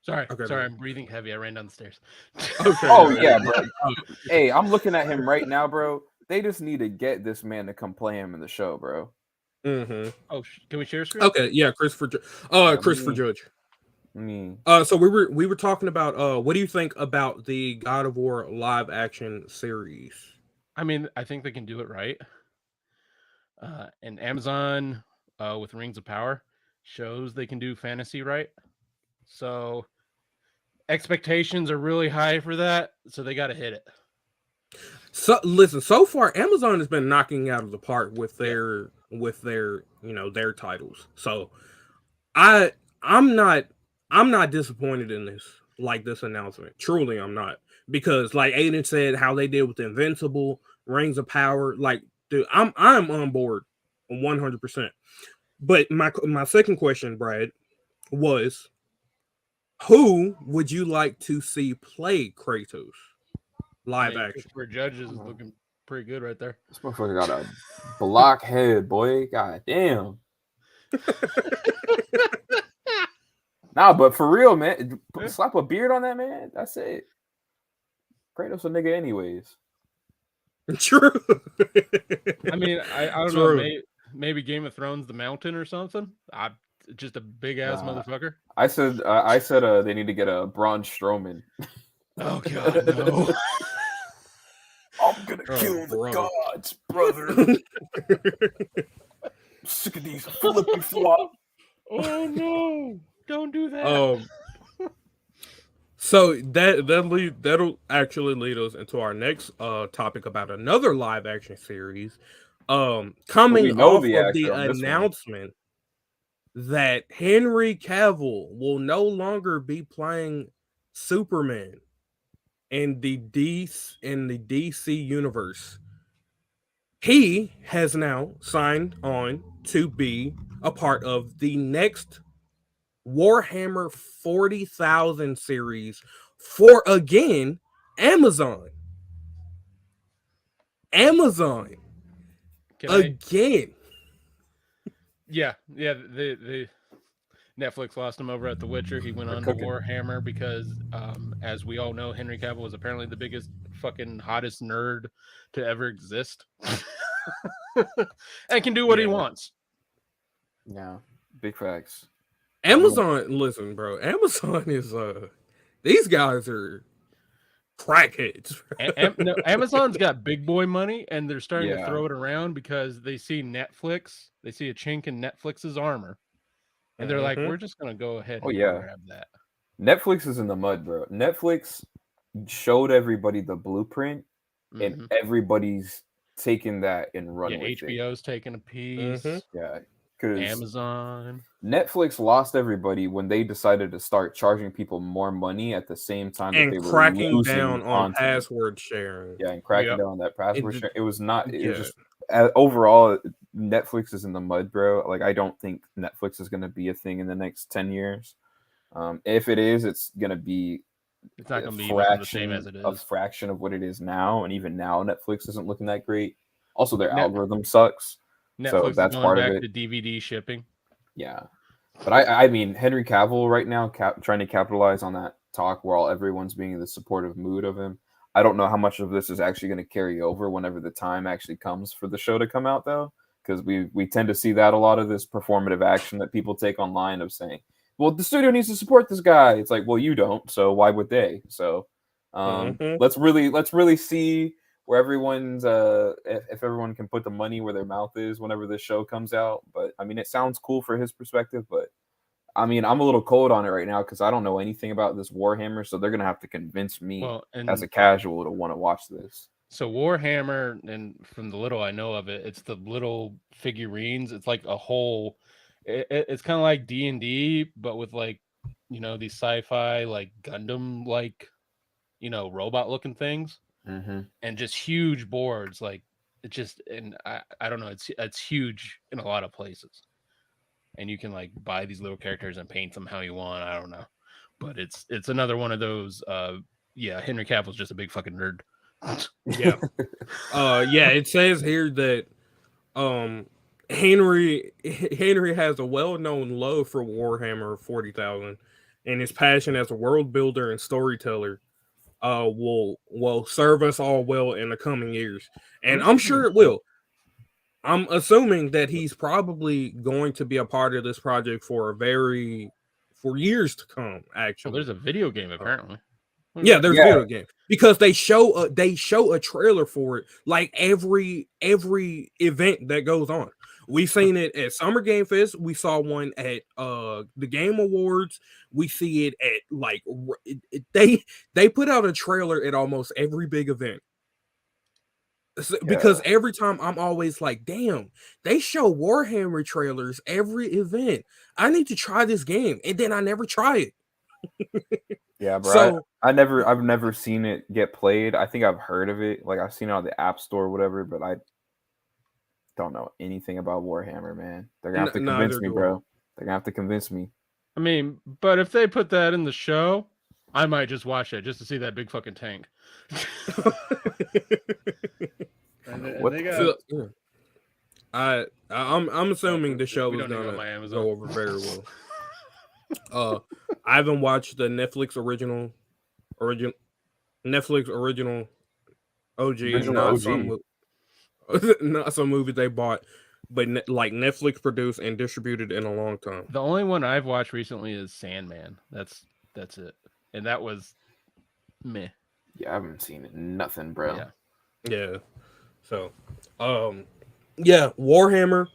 Sorry, Okay, sorry, man. I'm breathing heavy. I ran down the stairs. Okay. Oh yeah, bro. Hey, I'm looking at him right now, bro. They just need to get this man to come play him in the show, bro. Mm-hmm. Oh, can we share screen? Okay, yeah, Christopher Judge. So we were talking about what do you think about the God of War live action series? I mean, I think they can do it right. And Amazon with Rings of Power shows they can do fantasy right. So expectations are really high for that, so they got to hit it. So listen, so far Amazon has been knocking out of the park with their their titles. So I'm not disappointed in this announcement. Truly, I'm not, because like Ayden said, how they did with Invincible, Rings of Power, like dude, I'm on board 100%. But my second question, Brad, was who would you like to see play Kratos live action? Christopher Judge is looking pretty good right there. This motherfucker got a blockhead, boy. God damn. Nah, but for real, man, slap a beard on that man. That's it. Kratos a nigga, anyways. True. I mean, I don't know. Maybe Game of Thrones, the Mountain or something. Just a big ass motherfucker. I said they need to get a Braun Strowman. Oh god, no. I'm gonna kill the gods, brother. Sick of these flippy flop. Oh no! Don't do that. So that'll actually lead us into our next topic about another live action series. Coming off of the announcement that Henry Cavill will no longer be playing Superman in the DC universe. He has now signed on to be a part of the next Warhammer 40,000 series for, again, Amazon. Again. Yeah. The Netflix lost him over at The Witcher. He went on to Warhammer because, as we all know, Henry Cavill was apparently the biggest fucking hottest nerd to ever exist, and can do what he wants. Yeah, big facts. Amazon, listen, bro. Amazon is these guys are crackheads. No, Amazon's got big boy money, and they're starting to throw it around because they see Netflix. They see a chink in Netflix's armor, and they're like, "We're just gonna go ahead and grab that." Netflix is in the mud, bro. Netflix showed everybody the blueprint, and everybody's taking that and running with HBO's taking a piece. Yeah, because Amazon. Netflix lost everybody when they decided to start charging people more money at the same time that they were cracking down on password sharing. Yeah, and cracking down on that password sharing. It was not. It was just overall, Netflix is in the mud, bro. Like, I don't think Netflix is going to be a thing in the next 10 years. If it is, it's going to be. It's not going to be the same as it is. A fraction of what it is now, and even now, Netflix isn't looking that great. Also, their algorithm sucks. Netflix so that's is going part back of it. to DVD shipping. Yeah, but I mean, Henry Cavill right now trying to capitalize on that talk while everyone's being in the supportive mood of him. I don't know how much of this is actually going to carry over whenever the time actually comes for the show to come out, though, because we tend to see that a lot of this performative action that people take online of saying, well, the studio needs to support this guy. It's like, well, you don't, so why would they? So let's really see where everyone's if everyone can put the money where their mouth is whenever this show comes out. But I mean, it sounds cool for his perspective, but I mean, I'm a little cold on it right now because I don't know anything about this Warhammer, so they're gonna have to convince me as a casual to want to watch this. So Warhammer, and from the little I know of it, it's the little figurines. It's like a whole. It's kind of like D&D, but with like, these sci-fi like Gundam like, robot looking things, and just huge boards. Like it just, and I don't know. It's huge in a lot of places, and you can like buy these little characters and paint them how you want. I don't know, but it's another one of those. Henry Cavill's just a big fucking nerd. Yeah. It says here that Henry has a well-known love for Warhammer 40,000, and his passion as a world builder and storyteller will serve us all well in the coming years. And I'm sure it will. I'm assuming that he's probably going to be a part of this project for years to come, actually. Well, there's a video game apparently. Yeah, there's a video game because they show a trailer for it like every event that goes on. We've seen it at Summer Game Fest. We saw one at the Game Awards. We see it at like they put out a trailer at almost every big event. Because every time I'm always like, damn, they show Warhammer trailers every event. I need to try this game, and then I never try it. Yeah, bro. So, I've never seen it get played. I think I've heard of it. Like I've seen it on the App Store or whatever, but I don't know anything about Warhammer, man. They're gonna have to convince me, bro. They're gonna have to convince me. I mean, but if they put that in the show, I might just watch it just to see that big fucking tank. I'm assuming the show is gonna go over very well. I haven't watched the Netflix original OG, not some movie they bought, but like Netflix produced and distributed in a long time. The only one I've watched recently is Sandman. That's it, and that was meh. Yeah, I haven't seen it. Nothing, bro. Yeah. So, Warhammer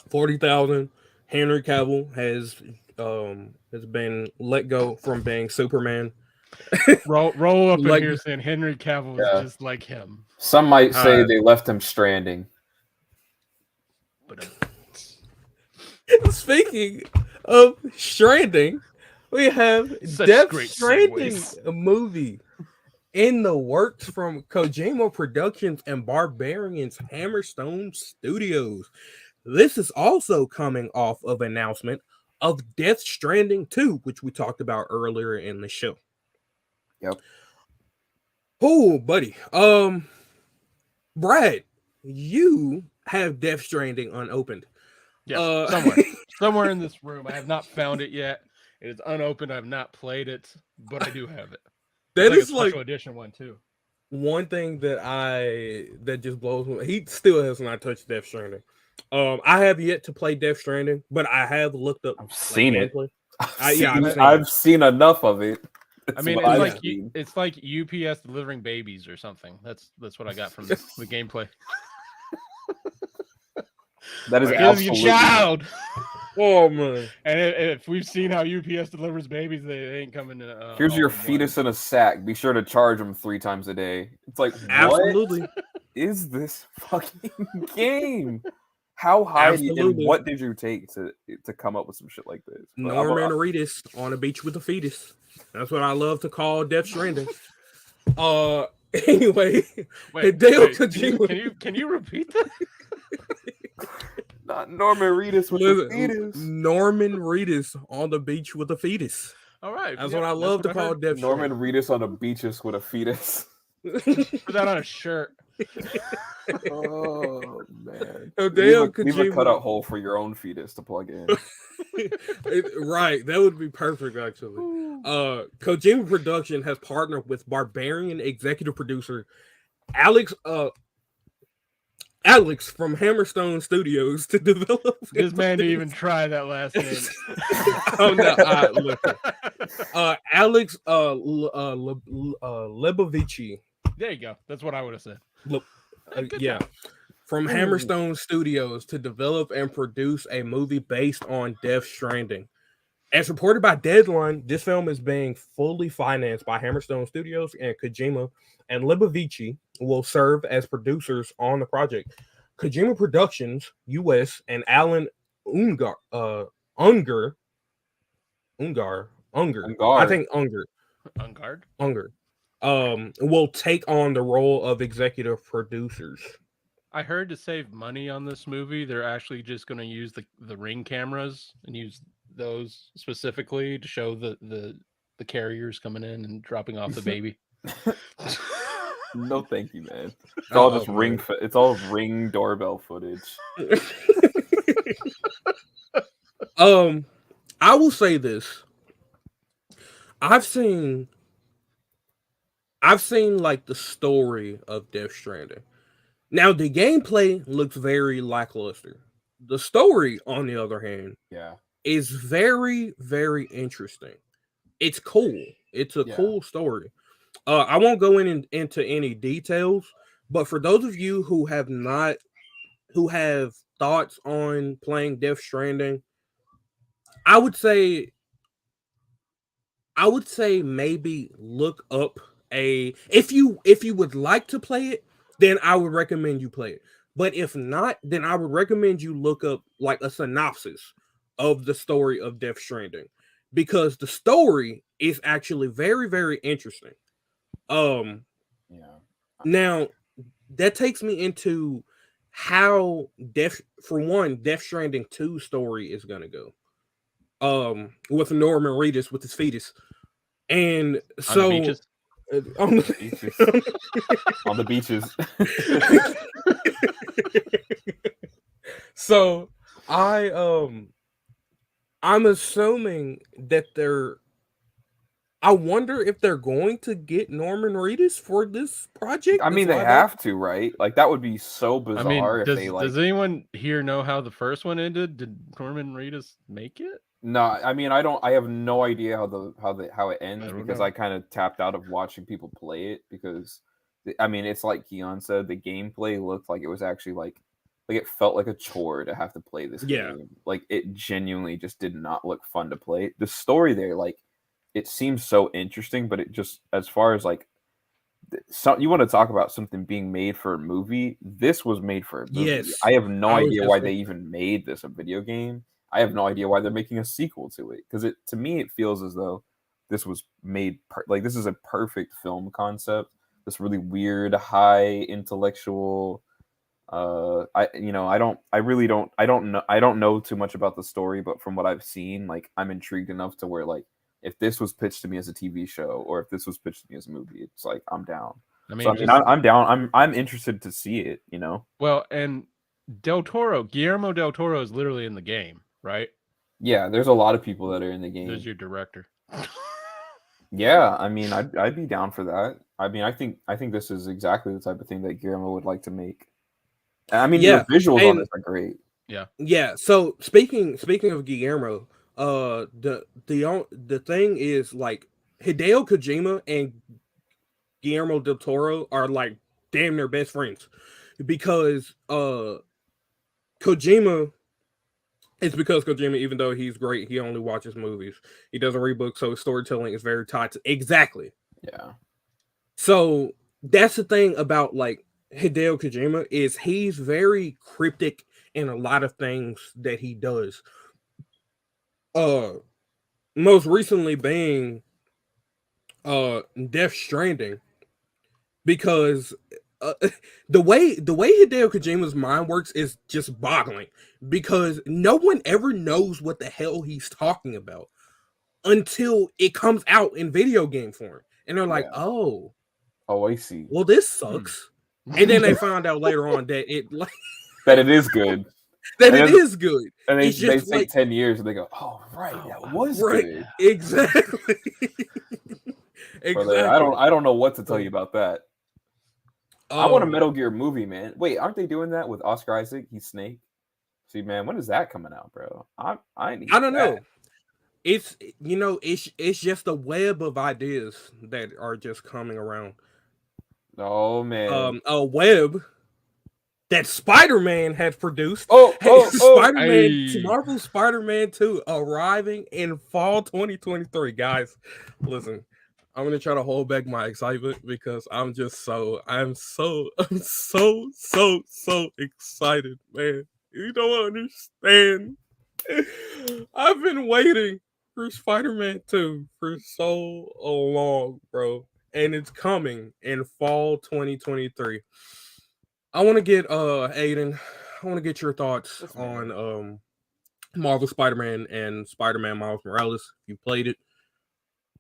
40,000. Henry Cavill has been let go from being Superman. roll up in here saying Henry Cavill is just like him. Some might say they left him stranding. But speaking of stranding, we have Death Stranding, a movie in the works from Kojima Productions and Barbarian's Hammerstone Studios. This is also coming off of an announcement of Death Stranding 2, which we talked about earlier in the show. Yep. Oh, buddy. Brad, you have Death Stranding unopened. Yes, somewhere in this room. I have not found it yet. It is unopened. I've not played it, but I do have it. That is a special edition one too. One thing that just blows me. He still has not touched Death Stranding. I have yet to play Death Stranding, but I have looked up. I've seen it. I've seen enough of it. I mean, it's like UPS delivering babies or something. That's what I got from the gameplay. That is absolutely your child. Oh man! And if we've seen how UPS delivers babies, they ain't coming to. Here's your fetus in a sack. Be sure to charge them 3 times a day. It's like, absolutely. What is this fucking game? How high and what did you take to come up with some shit like this? Norman Reedus on a beach with a fetus. That's what I love to call Death Stranding. Anyway, can you repeat that? Not Norman Reedus with a fetus. Norman Reedus on the beach with a fetus. All right. That's what I love to call Death Norman Reedus on the beaches with a fetus. Put that on a shirt. Oh man! Leave a cutout hole for your own fetus to plug in. Right, that would be perfect. Actually, Kojima Production has partnered with Barbarian executive producer Alex from Hammerstone Studios to develop. This man didn't even try that last name. Oh no! Alex Lebovici. There you go. That's what I would have said. Look, Good yeah. job. From Ooh. Hammerstone Studios to develop and produce a movie based on Death Stranding. As reported by Deadline, this film is being fully financed by Hammerstone Studios, and Kojima and Libovici will serve as producers on the project. Kojima Productions US and Alan Ungar, Unger, I think Unger, Ungard. will take on the role of executive producers. I heard to save money on this movie, they're actually just going to use the Ring cameras and use those specifically to show the carriers coming in and dropping off the baby. No, thank you, man. It's all just ring. It's all Ring doorbell footage. I will say this. I've seen like the story of Death Stranding. Now the gameplay looks very lackluster. The story, on the other hand, is very, very interesting. It's cool. It's a cool story. I won't go into any details, but for those of you who have thoughts on playing Death Stranding, I would say maybe look up if you would like to play it, then I would recommend you play it. But if not, then I would recommend you look up like a synopsis of the story of Death Stranding, because the story is actually very, very interesting. Now that takes me into how Death Stranding 2 story is gonna go. With Norman Reedus with his fetus. And so on the beaches. So I'm assuming that I wonder if they're going to get Norman Reedus for this project. I mean, they have to, right? Like, that would be so bizarre if they like. Does anyone here know how the first one ended? Did Norman Reedus make it? No, I mean, I don't. I have no idea how it ends, because I kind of tapped out of watching people play it, because I mean, it's like Keon said, the gameplay looked like it was actually like it felt like a chore to have to play this game. Like, it genuinely just did not look fun to play. The story there, like, it seems so interesting, but it just, as far as like, you want to talk about something being made for a movie, this was made for a movie. Yes, I have no idea why they even made this a video game. I have no idea why they're making a sequel to it, because to me it feels as though this was made like this is a perfect film concept. This really weird, high intellectual. I don't know too much about the story, but from what I've seen, like, I'm intrigued enough to where, like, if this was pitched to me as a TV show or if this was pitched to me as a movie, it's like I'm down. I'm down. I'm interested to see it. Well, and Guillermo del Toro is literally in the game, right? Yeah, there's a lot of people that are in the game. There's your director. Yeah, I mean, I'd be down for that. I mean, I think this is exactly the type of thing that Guillermo would like to make. I mean, the visuals on this are great. Yeah. So speaking of Guillermo, the thing is, like, Hideo Kojima and Guillermo del Toro are like damn near best friends, because Kojima, even though he's great, he only watches movies. He doesn't read books, so his storytelling is very tied to exactly. Yeah. So that's the thing about, like, Hideo Kojima, is he's very cryptic in a lot of things that he does. Most recently being Death Stranding, because the way Hideo Kojima's mind works is just boggling, because no one ever knows what the hell he's talking about until it comes out in video game form, and they're like, oh, I see. Well, this sucks. And then they found out later on that it is good. Is good. And they take like 10 years and they go, oh, right, that was good. Exactly. Brother, I don't know what to tell you about that. I want a Metal Gear movie, man. Wait, aren't they doing that with Oscar Isaac? He's Snake. See, man, when is that coming out, bro? I don't know. It's it's just a web of ideas that are just coming around. Oh man. a web that Spider-Man has produced. Oh. Spider-Man, Hey. Marvel Spider-Man 2 arriving in fall 2023. Guys, listen, I'm gonna try to hold back my excitement because I'm so excited, man. You don't understand. I've been waiting for Spider-Man 2 for so long, bro. And it's coming in fall 2023. I want to get Ayden, I want to get your thoughts Yes, man. on Marvel Spider-Man and Spider-Man Miles Morales. If you played it.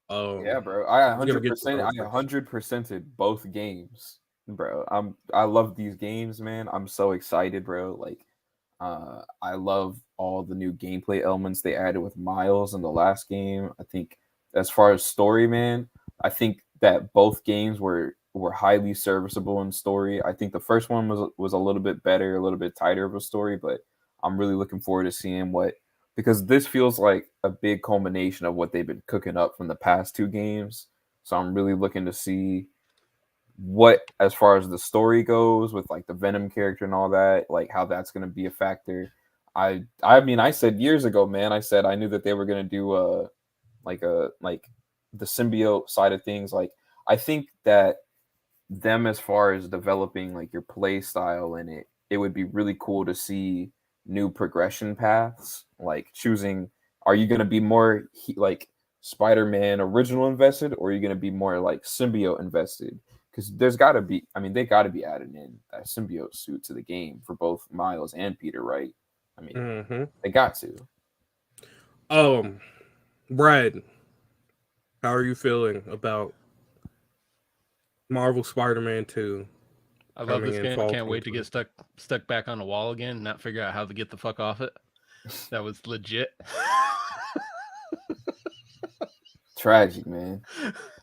Yeah, bro. I I'm gonna get your 100%. I thoughts first. 100%ed both games, bro. I love these games, man. I'm so excited, bro. Like, I love all the new gameplay elements they added with Miles in the last game. I think as far as story, man, I think that both games were highly serviceable in story. I think the first one was a little bit better, a little bit tighter of a story, but I'm really looking forward to seeing what, because this feels like a big culmination of what they've been cooking up from the past two games. So I'm really looking to see what, as far as the story goes, with like the Venom character and all that, like how that's going to be a factor. I mean, I said years ago, man, I said I knew that they were going to do like the symbiote side of things. Like, I think that them, as far as developing like your play style in it, it would be really cool to see new progression paths, like choosing, are you going to be more like Spider-Man original invested, or are you going to be more like symbiote invested? Because there's got to be, I mean, they got to be adding in that symbiote suit to the game for both Miles and Peter, right? I mean, Mm-hmm. they got to. Brad, how are you feeling about Marvel Spider-Man 2 I love coming this in game. I fall can't wait to 2023? get stuck back on the wall again and not figure out how to get the fuck off it. That was legit. Tragic, man.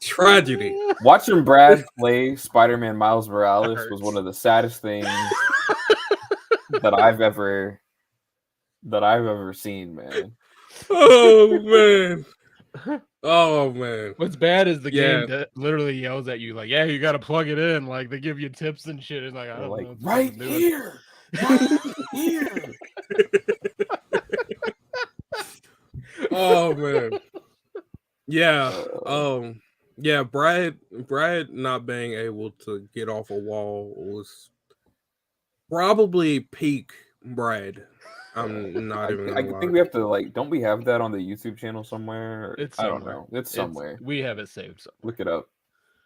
Tragedy. Watching Brad play Spider-Man Miles Morales was Hurts. one of the saddest things that I've ever seen, man. Oh man. Oh man. What's bad is the Yeah. game that literally yells at you like, "Yeah, you got to plug it in." Like they give you tips and shit. It's like I They're don't like, know what the fuck right I'm doing. here, right here. Oh man. Yeah. Uh, Yeah, Brad not being able to get off a wall was probably peak Brad. I'm not even I gonna lie. think we have to, like, don't we have that on the YouTube channel somewhere? It's I don't somewhere. know. It's somewhere. We have it saved somewhere. Look it up.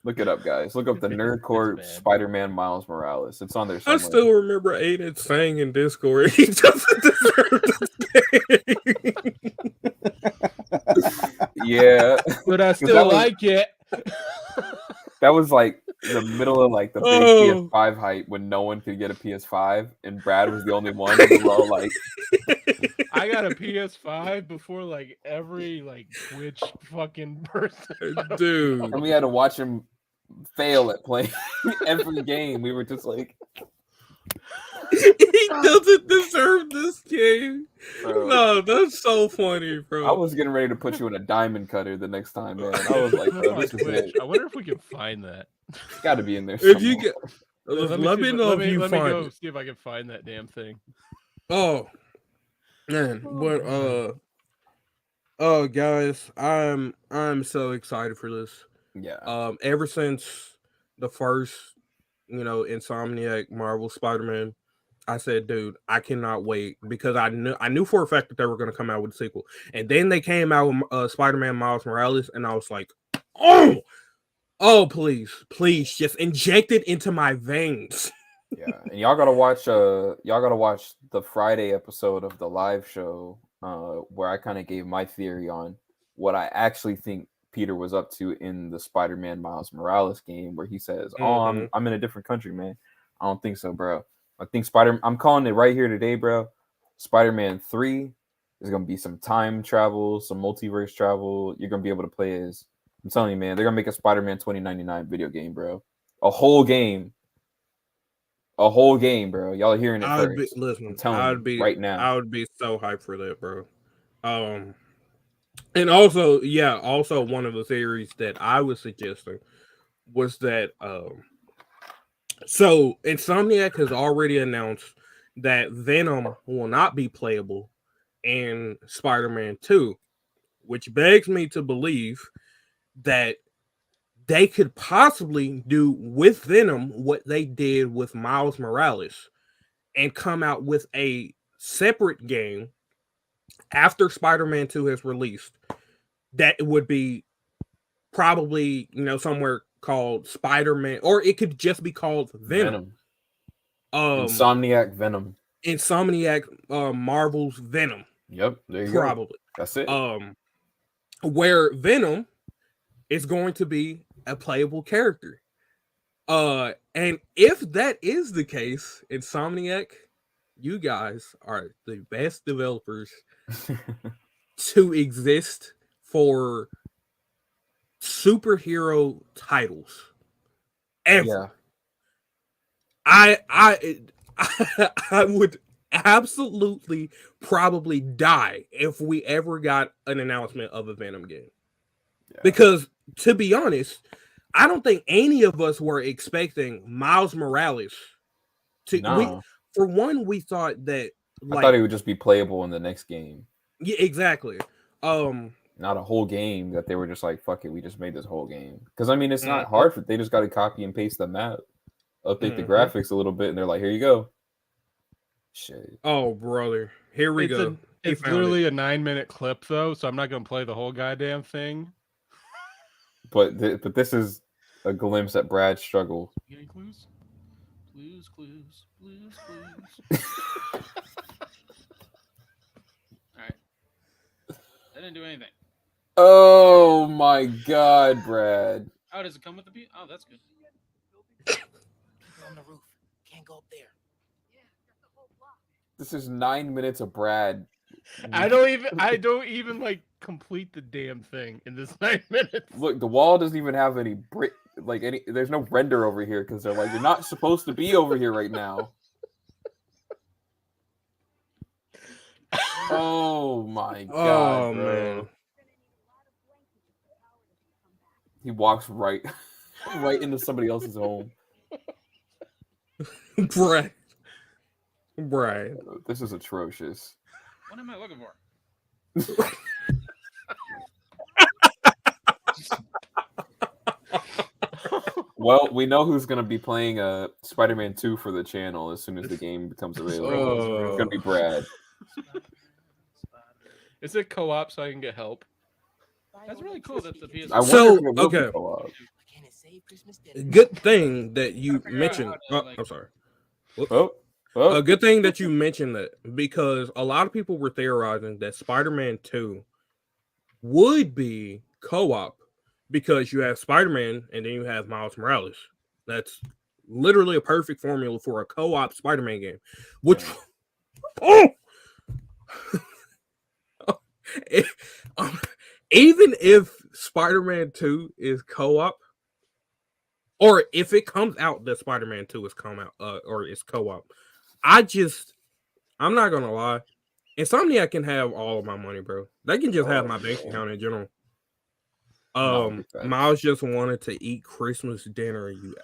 Look it up, guys. Look up the Nerd Corps bad. Spider-Man Miles Morales. It's on there I somewhere. still remember Ayden saying in Discord he doesn't deserve to stay. Yeah. But I 'Cause still like it. that was like the middle of like the big Oh. PS5 hype when no one could get a PS5 and Brad was the only one below, like, I got a PS5 before like every like Twitch fucking person. Dude. and we had to watch him fail at playing every game. We were just like, He doesn't deserve this game. bro. No, that's so funny, I bro. was getting ready to put you in a diamond cutter the next time, man. I was like, bro, this is Twitch. it. I wonder if we can find that. It's got to be in there If somewhere. you get, let me know if you let me find go it. see if I can find that damn thing. Oh man, but guys, I'm so excited for this. Yeah. Ever since the first, Insomniac Marvel Spider-Man, I said, dude, I cannot wait because I knew for a fact that they were going to come out with a sequel, and then they came out with Spider-Man Miles Morales, and I was like, oh, please, just inject it into my veins. Yeah, and y'all gotta watch the Friday episode of the live show where I kind of gave my theory on what I actually think Peter was up to in the Spider-Man Miles Morales game, where he says, "Oh, I'm in a different country, man." I don't think so, bro. I think I'm calling it right here today, bro. Spider-Man 3 is gonna be some time travel, some multiverse travel. You're gonna be able to play as, I'm telling you, man, they're gonna make a Spider-Man 2099 video game, bro. A whole game. A whole game, bro. Y'all are hearing it first. I'm telling you right now. I would be so hyped for that, bro. And also one of the theories that I was suggesting was that So Insomniac has already announced that Venom will not be playable in Spider-Man 2, which begs me to believe that they could possibly do with Venom what they did with Miles Morales and come out with a separate game after Spider-Man 2 has released that would be probably, somewhere called Spider-Man, or it could just be called Venom. Insomniac Venom. Insomniac Marvel's Venom. Yep, there you probably. go. That's it. Where Venom is going to be a playable character. And if that is the case, Insomniac, you guys are the best developers to exist for superhero titles ever. Yeah. I would absolutely probably die if we ever got an announcement of a Venom game. Yeah. Because to be honest, I don't think any of us were expecting Miles Morales to. For one, we thought that I thought it would just be playable in the next game. Yeah, exactly. Not a whole game that they were just like, fuck it, we just made this whole game. Because I mean, it's not hard they just got to copy and paste the map, update the graphics a little bit, and they're like, here you go. Shit. Oh, brother, here we go. It's literally a 9-minute clip though, so I'm not gonna play the whole goddamn thing. But this is a glimpse at Brad's struggle. You getting clues? Clues. All right. That didn't do anything. Oh my god, Brad. Oh, does it come with the beat? Oh, that's good. People on the roof. Can't go up there. This is 9 minutes of Brad. I don't even like complete the damn thing in this 9 minutes. Look, the wall doesn't even have any there's no render over here because they're like, you're not supposed to be over here right now. Oh my god, bro. Man. He walks right into somebody else's home. Brad. This is atrocious. What am I looking for? Well, we know who's going to be playing Spider-Man 2 for the channel as soon as the game becomes available. It's going to be Brad. Is it co-op so I can get help? That's really cool. That's the PS. Okay. Good thing that you mentioned. I'm sorry. A good thing that you mentioned that, because a lot of people were theorizing that Spider-Man 2 would be co-op because you have Spider-Man and then you have Miles Morales. That's literally a perfect formula for a co-op Spider-Man game. Which, even if Spider-Man 2 is co-op, or if it comes out that Spider-Man 2 is or is co-op, I'm not gonna lie, Insomniac can have all of my money, bro. They can just have my bank account in general. Miles just wanted to eat Christmas dinner. You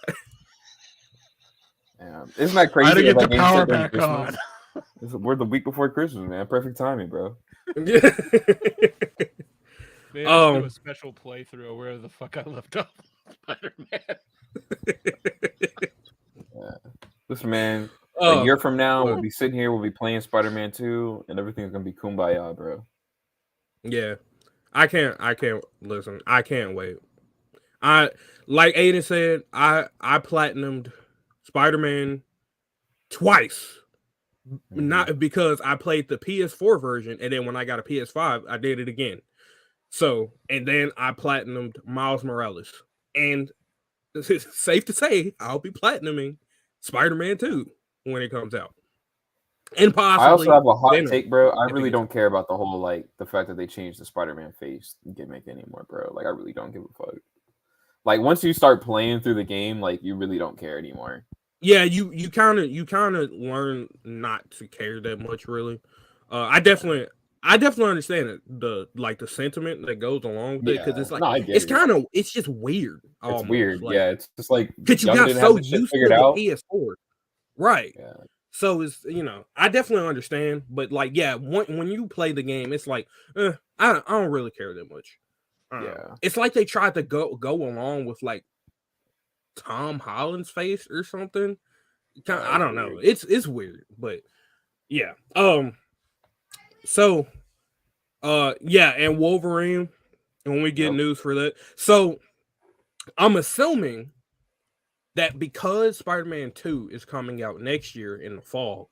isn't that crazy? I had to get the power back on. We're the week before Christmas, man. Perfect timing, bro. Man, do a special playthrough where the fuck I left off Spider-Man. This man, a year from now, we'll be sitting here, we'll be playing Spider-Man 2, and everything's gonna be kumbaya, bro. Yeah. I can't listen. I can't wait. Like Ayden said, I platinumed Spider-Man twice. Not because I played the PS4 version, and then when I got a PS5, I did it again. So, and then I platinumed Miles Morales. And it's safe to say I'll be platinuming Spider-Man 2 when it comes out. And possibly I also have a hot take, bro. I really don't care about the whole, the fact that they changed the Spider-Man face gimmick anymore, bro. I really don't give a fuck. Once you start playing through the game, you really don't care anymore. Yeah, you kind of learn not to care that much, really. I definitely I definitely understand it, the sentiment that goes along with it, because Yeah, it's like no, I get it. it's just weird It's almost, weird. like, Yeah, it's just like because you Young got didn't have so this shit used figured to the out. PS4, right? Yeah, So it's, I definitely understand, but like, yeah, when you play the game, it's like, I don't really care that much. yeah. It's like they tried to go along with like Tom Holland's face or something. I It's don't know. weird. It's weird, but yeah. So yeah, and Wolverine. When we get Yep. news for that, so I'm assuming that because Spider-Man 2 is coming out next year in the fall,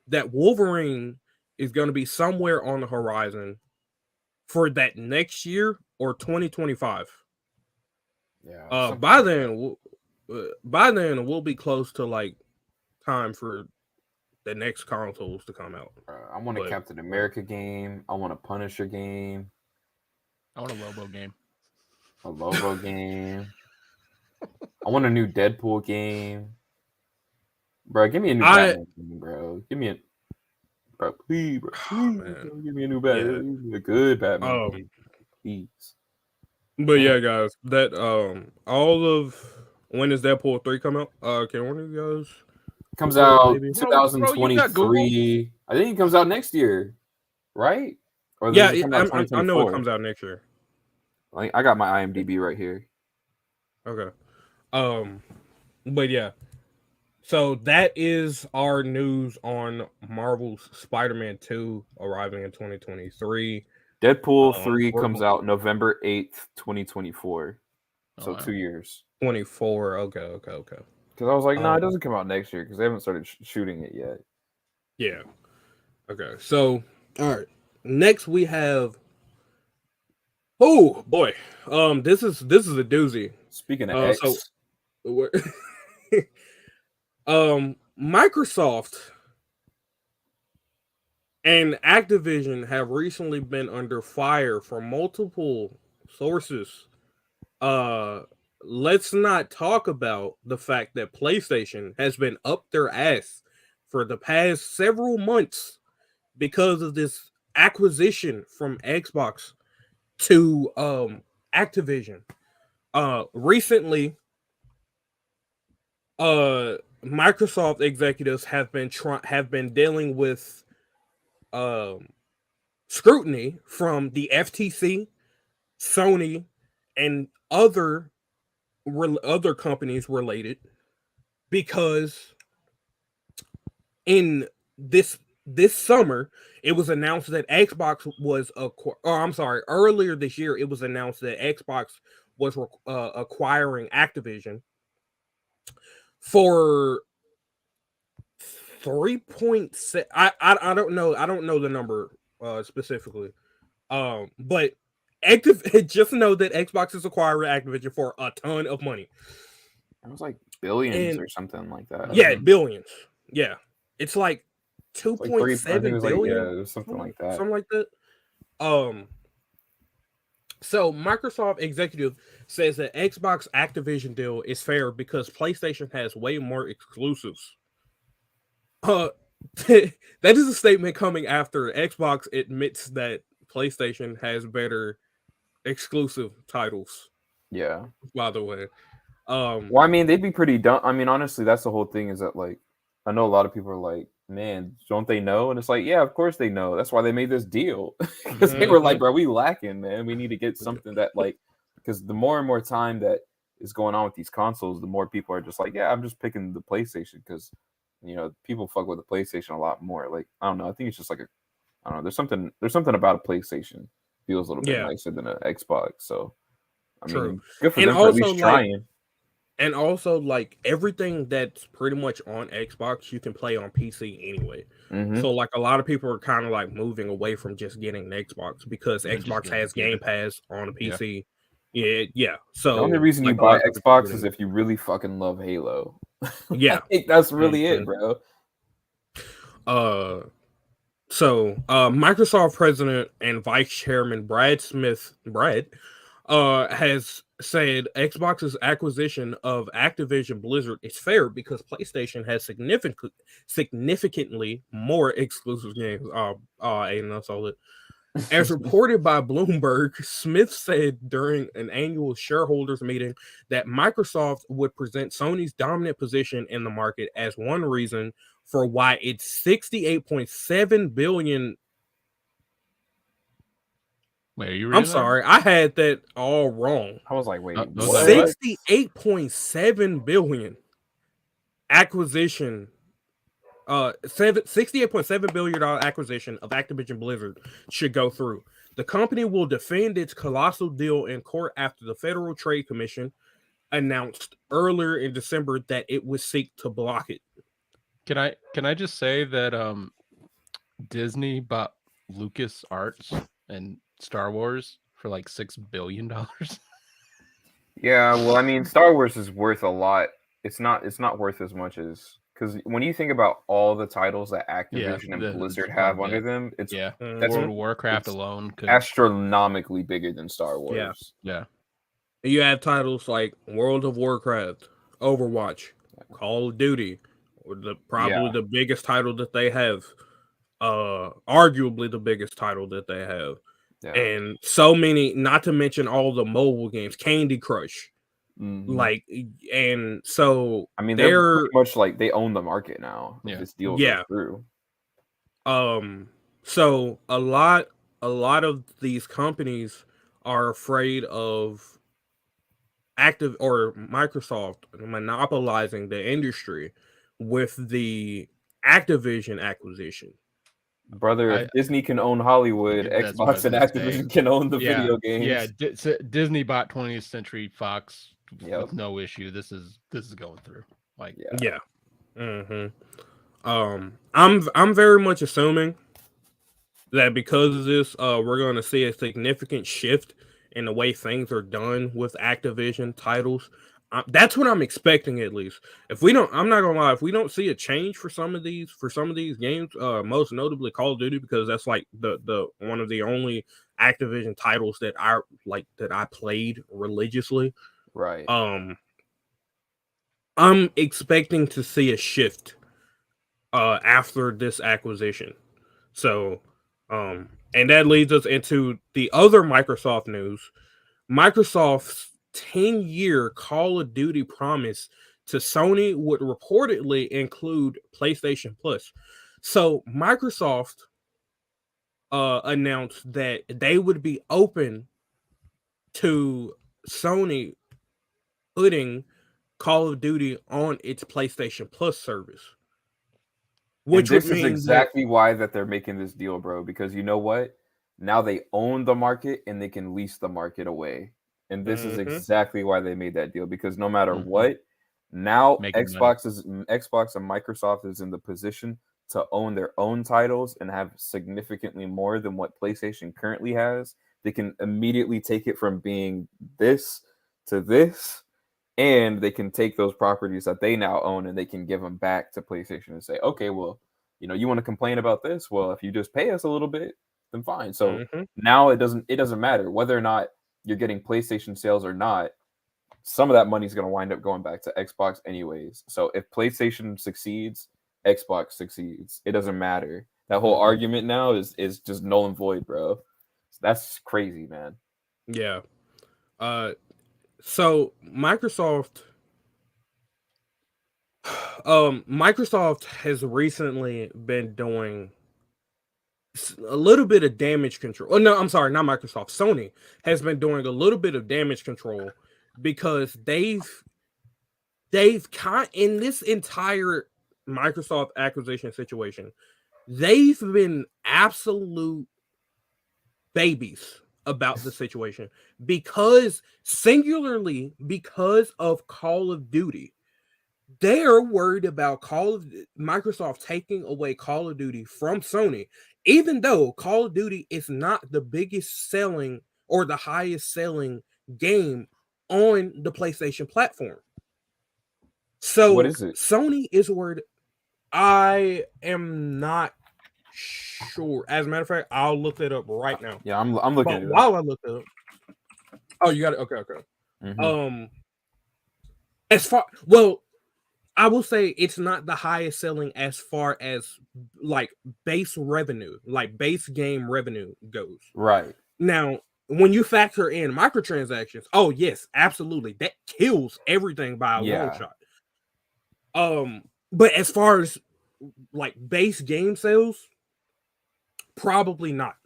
that Wolverine is going to be somewhere on the horizon for that next year or 2025. Yeah, Uh, something by like that. then, by then we'll be close to like time for the next consoles to come out. I want a But Captain America game. I want a Punisher game. I want a Lobo game. A Lobo game. I want a new Deadpool game. Bro, give me a new I Batman game, bro. Give me a bro, please, bro. oh, Please, man, bro, give me a new yeah. Batman. Give me a good Batman Um, game. Please. but yeah, guys, that all of when does Deadpool 3 come out? Can one of you guys Comes pull up out maybe? Bro, you got Google? 2023. I think it comes out next year, right? Or Yeah, does it come out I know it 2024? comes out next year. Like, I got my IMDb right here. Okay. But yeah. So that is our news on Marvel's Spider-Man 2 arriving in 2023. Deadpool 3 We're comes out November 8th, 2024. Oh, So wow. 2 years. 24. Okay. Because I was like, no, it Um, doesn't come out next year because they haven't started shooting it yet. yeah. Okay. So, all right. Next we have. Oh boy. This is a doozy. Speaking of So, X, Microsoft and Activision have recently been under fire from multiple sources. Let's not talk about the fact that PlayStation has been up their ass for the past several months because of this acquisition from Xbox to Activision. Recently, Microsoft executives have been dealing with scrutiny from the FTC, Sony, and other companies related, because in this summer it was announced that Xbox was earlier this year it was announced that Xbox was acquiring Activision for 3.6. I don't know the number specifically. But just know that Xbox is acquiring Activision for a ton of money. it was like billions And or something like that. yeah, billions. Yeah. It's like It's like 3. I think it 2.7 was like, billion. yeah, it was something like that. Something like that. So Microsoft executive says that Xbox Activision deal is fair because PlayStation has way more exclusives. That is a statement coming after Xbox admits that PlayStation has better exclusive titles, Yeah. by the way. Well, I mean, they'd be pretty dumb. I mean, honestly, that's the whole thing is that, like, I know a lot of people are like, man, don't they know? And it's like, yeah, of course they know. That's why they made this deal. Because they were like, bro, we lacking, man. We need to get something that, like, because the more and more time that is going on with these consoles, the more people are just like, yeah, I'm just picking the PlayStation because, people fuck with the PlayStation a lot more. Like, I don't know. I think it's just like I don't know. There's something about a PlayStation feels a little bit nicer than an Xbox. So, I mean, good for And them for at also, least trying. And also, like, everything that's pretty much on Xbox, you can play on PC anyway. Mhm. So, like, a lot of people are kind of like moving away from just getting an Xbox because They're just Xbox gonna has get Game it. Pass on a Yeah. PC. Yeah. The So, only reason you like, a lot buy of people Xbox getting is it. if you really fucking love Halo. Yeah. Like, that's really it, Mhm. bro. So Microsoft President and Vice Chairman Brad has said Xbox's acquisition of Activision Blizzard is fair because PlayStation has significantly more exclusive games. Aiden, I saw it. As reported by Bloomberg, Smith said during an annual shareholders meeting that Microsoft would present Sony's dominant position in the market as one reason for why its $68.7 billion. Wait, are you reading I'm sorry, I had that all wrong. I was like, wait, Oh, was what? that right? $68.7 billion acquisition. $68.7 billion acquisition of Activision Blizzard should go through. The company will defend its colossal deal in court after the Federal Trade Commission announced earlier in December that it would seek to block it. Can I just say that Disney bought Lucas Arts and Star Wars for like $6 billion? Yeah, well, I mean, Star Wars is worth a lot. It's not worth as much as because when you think about all the titles that Activision and Blizzard have under them, it's yeah. that's World of Warcraft it's alone could astronomically bigger than Star Wars. yeah. You have titles like World of Warcraft, Overwatch, Call of Duty, or probably the biggest title that they have. Arguably the biggest title that they have. Yeah. And so many, not to mention all the mobile games, Candy Crush. Like, and so I mean, they're pretty much like they own the market now. If this deal goes through. So a lot of these companies are afraid of Microsoft monopolizing the industry with the Activision acquisition. Brother, if Disney can own Hollywood, Xbox and Activision can own the video games. Yeah, Disney bought 20th Century Fox with no issue. This is going through. Like, yeah. I'm very much assuming that because of this, we're going to see a significant shift in the way things are done with Activision titles. That's what I'm expecting, at least. I'm not gonna lie, if we don't see a change for some of these games, most notably Call of Duty, because that's like the one of the only Activision titles that I played religiously. Right. I'm expecting to see a shift after this acquisition. So, and that leads us into the other Microsoft news. Microsoft's 10-year Call of Duty promise to Sony would reportedly include PlayStation Plus. So Microsoft announced that they would be open to Sony putting Call of Duty on its PlayStation Plus service. Which this is exactly why that they're making this deal, bro, because you know what? Now they own the market and they can lease the market away. And this is exactly why they made that deal, because no matter what, now Xbox and Microsoft is in the position to own their own titles and have significantly more than what PlayStation currently has. They can immediately take it from being this to this, and they can take those properties that they now own and they can give them back to PlayStation and say, okay, well, you want to complain about this? Well, if you just pay us a little bit, then fine. So now it doesn't matter whether or not you're getting PlayStation sales or not. Some of that money is going to wind up going back to Xbox anyways. So if PlayStation succeeds, Xbox succeeds. It doesn't matter. That whole argument now is just null and void, bro. That's crazy, man. Yeah. So Microsoft has recently been doing a little bit of damage control. Oh no, I'm sorry, not Microsoft. Sony has been doing a little bit of damage control because they've in this entire Microsoft acquisition situation, they've been absolute babies about the situation singularly because of Call of Duty. They're worried about Microsoft taking away Call of Duty from Sony, even though Call of Duty is not the biggest selling or the highest selling game on the PlayStation platform. So what is it? Sony is worried. I am not sure. As a matter of fact, I'll look that up right now. Yeah, I'm looking at it. While I look it up. Oh, you got it. Okay. Mm-hmm. I will say it's not the highest selling as far as like base revenue, like base game revenue goes. Right. Now, when you factor in microtransactions, oh yes, absolutely, that kills everything by a long Yeah. shot. But as far as like base game sales, probably not.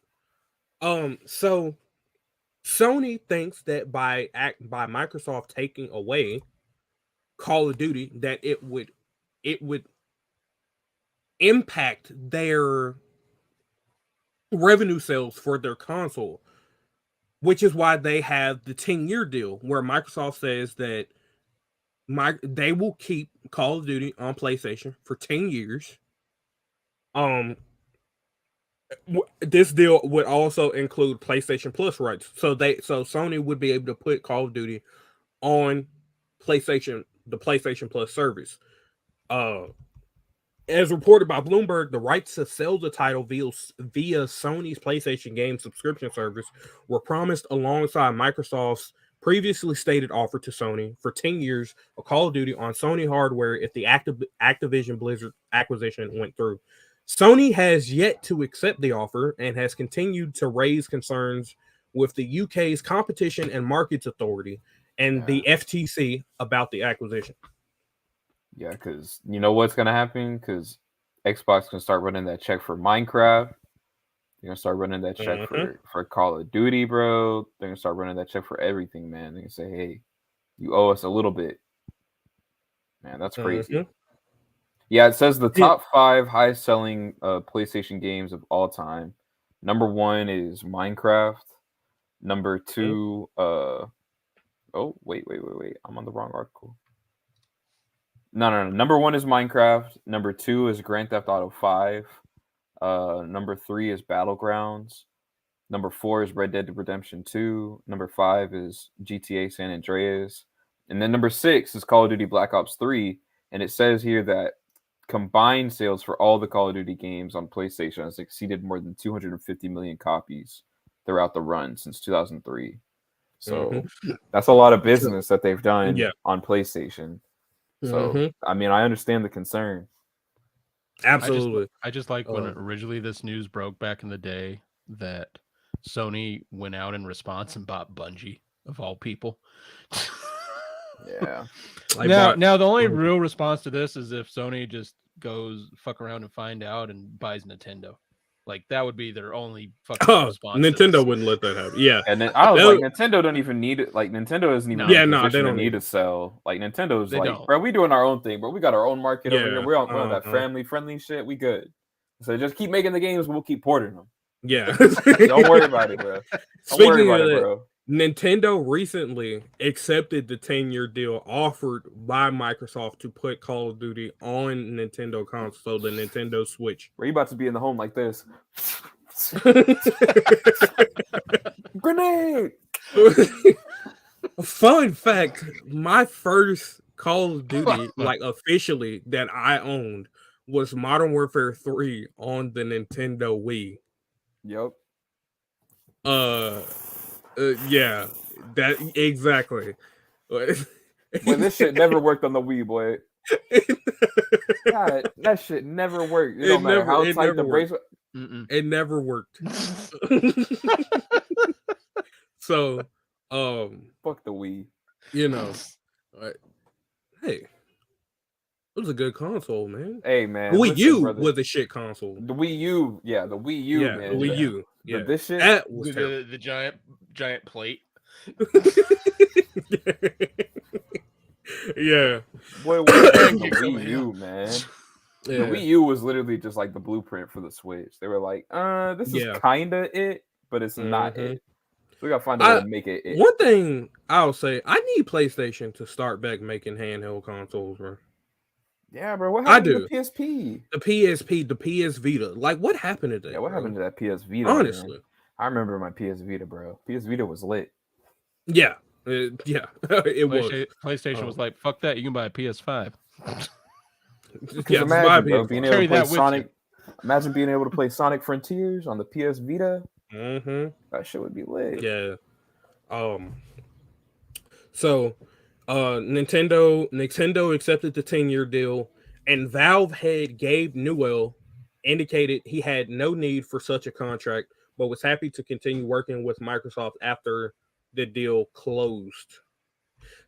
So Sony thinks that by Microsoft taking away Call of Duty, that it would impact their revenue sales for their console, which is why they have the 10-year deal where Microsoft says that they will keep Call of Duty on PlayStation for 10 years. This deal would also include PlayStation Plus rights. So Sony would be able to put Call of Duty on PlayStation, the PlayStation Plus service. As reported by Bloomberg, the rights to sell the title via Sony's PlayStation game subscription service were promised alongside Microsoft's previously stated offer to Sony for 10 years of Call of Duty on Sony hardware if the Activision Blizzard acquisition went through. Sony has yet to accept the offer and has continued to raise concerns with the UK's Competition and Markets Authority and the FTC about the acquisition. Yeah, because you know what's gonna happen? Because Xbox can start running that check for Minecraft. They're gonna start running that check for Call of Duty, bro. They're gonna start running that check for everything, man. They're gonna say, hey, you owe us a little bit. Man, that's crazy. Yeah, it says the top 5 highest selling PlayStation games of all time. Number 1 is Minecraft. Number 2, oh, wait. I'm on the wrong article. No. Number 1 is Minecraft. Number 2 is Grand Theft Auto 5. Number 3 is Battlegrounds. Number 4 is Red Dead Redemption 2. Number 5 is GTA San Andreas. And then number 6 is Call of Duty Black Ops 3. And it says here that combined sales for all the Call of Duty games on PlayStation has exceeded more than 250 million copies throughout the run since 2003. So that's a lot of business that they've done on PlayStation. So, I mean, I understand the concern. Absolutely. I just like when originally this news broke back in the day that Sony went out in response and bought Bungie, of all people. Yeah. Now the only real response to this is if Sony just goes fuck around and find out and buys Nintendo. Like that would be their only fucking response. Nintendo wouldn't let that happen. Yeah, and then I was like, Nintendo don't even need it. Like Nintendo isn't even they don't need to sell. Like Nintendo's they like, don't. Bro, we doing our own thing, bro. We got our own market over here. We're on that family friendly shit. We good. So just keep making the games. We'll keep porting them. Yeah, don't worry about it, bro. Don't worry about it, bro. Nintendo recently accepted the 10-year deal offered by Microsoft to put Call of Duty on Nintendo console, the Nintendo Switch. Were you about to be in the home like this? Grenade! Fun fact, my first Call of Duty, like officially, that I owned was Modern Warfare 3 on the Nintendo Wii. Yep. Yeah, that exactly. Well, this shit never worked on the Wii, boy. God, that shit never worked. It don't matter how tight the bracelet. It never worked. So, fuck the Wii. You know, hey, it was a good console, man. Hey, man, the Wii U was a shit console. The Wii U, man. The Wii U. Yeah, this shit. That was the giant plate. Yeah. Boy, the Wii U, man. Yeah. The Wii U was literally just like the blueprint for the Switch. They were like, this is kinda it, but it's not it. So we gotta find a way to make it. One thing I'll say, I need PlayStation to start back making handheld consoles, bro. Yeah, bro. What happened to the PSP? The PSP, the PS Vita. Like, what happened to that? Yeah, what happened to that PS Vita? Honestly, man? I remember my PS Vita, bro. PS Vita was lit. Yeah, yeah, it was. PlayStation was like, "Fuck that! You can buy a PS5." Yeah, imagine, bro, being able to play Sonic. Imagine being able to play Sonic Frontiers on the PS Vita. That shit would be lit. Yeah. So, Nintendo accepted the 10-year deal, and Valve head Gabe Newell indicated he had no need for such a contract, but was happy to continue working with Microsoft after the deal closed.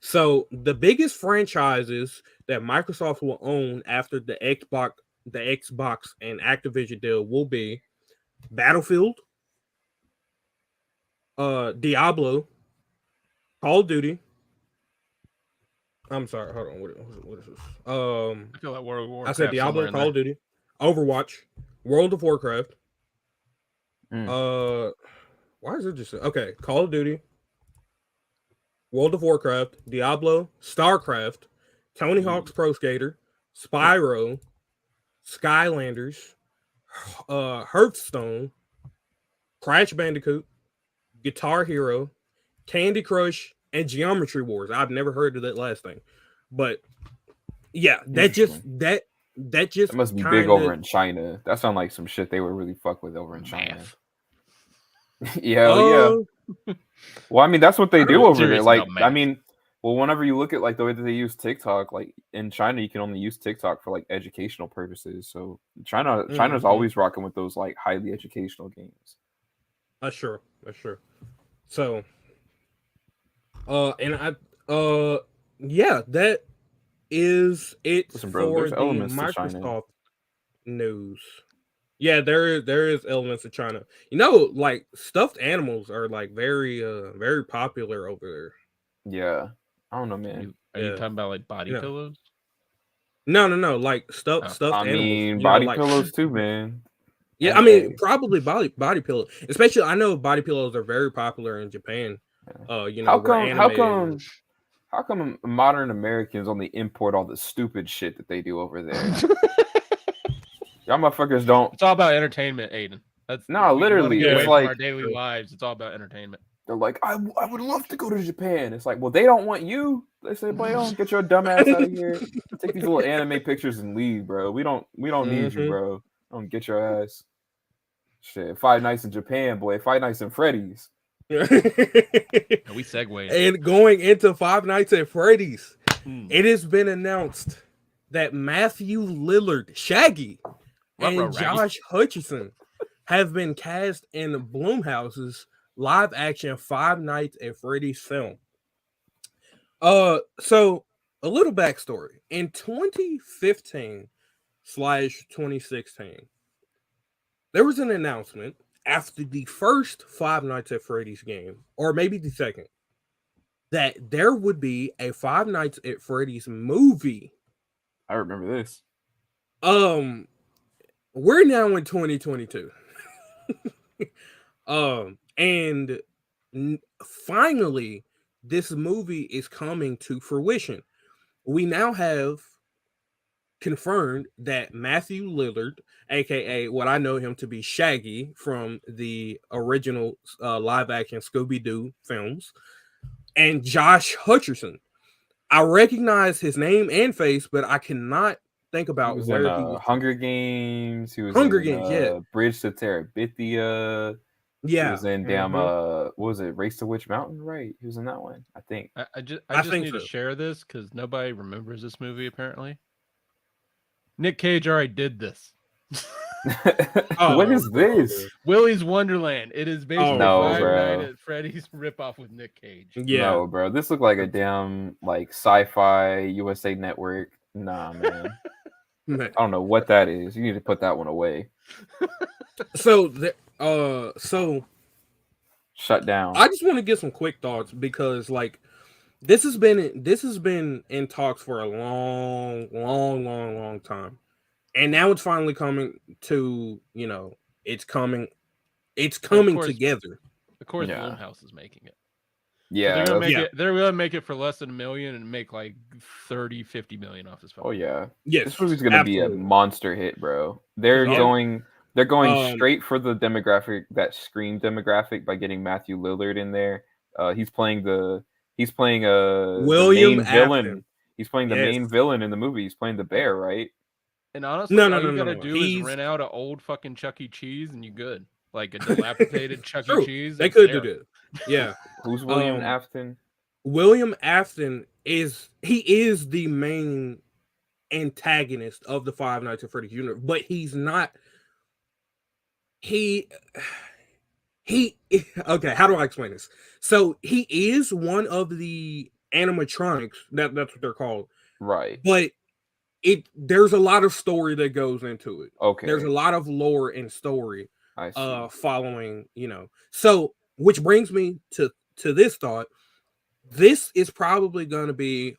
So the biggest franchises that Microsoft will own after the Xbox and Activision deal will be Battlefield, Diablo, Call of Duty. I'm sorry, hold on. What is this? I feel like World of I Warcraft said somewhere Diablo, in Call there. of Duty, Overwatch, World of Warcraft. Mm. Why is it just okay? Call of Duty, World of Warcraft, Diablo, StarCraft, Tony Hawk's Pro Skater, Spyro, Skylanders, Hearthstone, Crash Bandicoot, Guitar Hero, Candy Crush, and Geometry Wars. I've never heard of that last thing, but yeah, that just That must be big over in China. That sounds like some shit they would really fuck with over in China. Math. Yeah, yeah. Well, I mean, that's what they do over there. serious Like, about I math. mean, well, whenever you look at like the way that they use TikTok, like in China, you can only use TikTok for like educational purposes. So China's always rocking with those like highly educational games. That's true. So, yeah, that is it Listen, bro, for there's the elements to China. Microsoft news. Yeah, there is elements of China. You know, like stuffed animals are like very popular over Yeah, I don't know, man. Are you Yeah. talking about like body Yeah. pillows? there. No, like stuffed I animals. mean, You body know, like pillows too, man. yeah, And I mean hey, probably body pillow. Especially, I know body pillows are very popular in Japan. You know, how where come anime. how come modern Americans only import all the stupid shit that they do over there? Y'all motherfuckers don't. It's all about entertainment, Ayden. That's No, we wanna literally, get it's away from like our daily lives. It's all about entertainment. they're like, I would love to go to Japan. It's like, well, they don't want you. They say, boy, don't get your dumb ass out of here. Take these little anime pictures and leave, bro. We don't need you, bro. Don't get your ass. Shit, 5 nights in Japan, boy. 5 nights in Freddy's. And we segue. And going into Five Nights at Freddy's, Mm. it has been announced that Matthew Lillard, Shaggy, and Josh Hutcherson have been cast in Blumhouse's live-action Five Nights at Freddy's film. So a little backstory. In 2015/2016, there was an announcement after the first Five Nights at Freddy's game, or maybe the second, that there would be a Five Nights at Freddy's movie. I remember this. We're now in 2022. And finally, this movie is coming to fruition. We now have confirmed that Matthew Lillard, aka what I know him to be Shaggy from the original live-action Scooby-Doo films, and Josh Hutcherson. I recognize his name and face, but I cannot think about He was where in he was. Hunger Games. He was Hunger in Games, yeah. Bridge to Terabithia. Yeah. He was in what was it? Race to Witch Mountain, right? He was in that one, I think. I just think need so. to share this because nobody remembers this movie apparently. Nick Cage already did this. What is this? Willy's Wonderland. It is basically no, Five bro. Nights at Freddy's ripoff with Nick Cage. Yeah. No, bro. This looked like a damn like sci-fi USA Network. Nah, man. I don't know what that is. You need to put that one away. So Shut down. I just want to get some quick thoughts because like this has been in talks for a long time. And now it's finally coming to, you know, it's coming together. Of course, Yeah. Blumhouse is making it. Yeah. So they're gonna make it for less than $1 million and make like 30-50 million off this film. Oh yeah. Yes. This movie's gonna be a monster hit, bro. They're going straight for the demographic, that Scream demographic, by getting Matthew Lillard in there. He's playing William the main villain. He's playing the main villain in the movie. He's playing the bear, right? And honestly, all you gotta do is rent out an old fucking Chuck E. Cheese and you good. Like a dilapidated Chuck E. Cheese. They could do that. Yeah. Who's William Afton? William Afton is the main antagonist of the Five Nights at Freddy's universe, but he's not. He okay. How do I explain this? So he is one of the animatronics. That's what they're called. Right. But there's a lot of story that goes into it. Okay. There's a lot of lore and story I see. following, So which brings me to this thought. This is probably going to be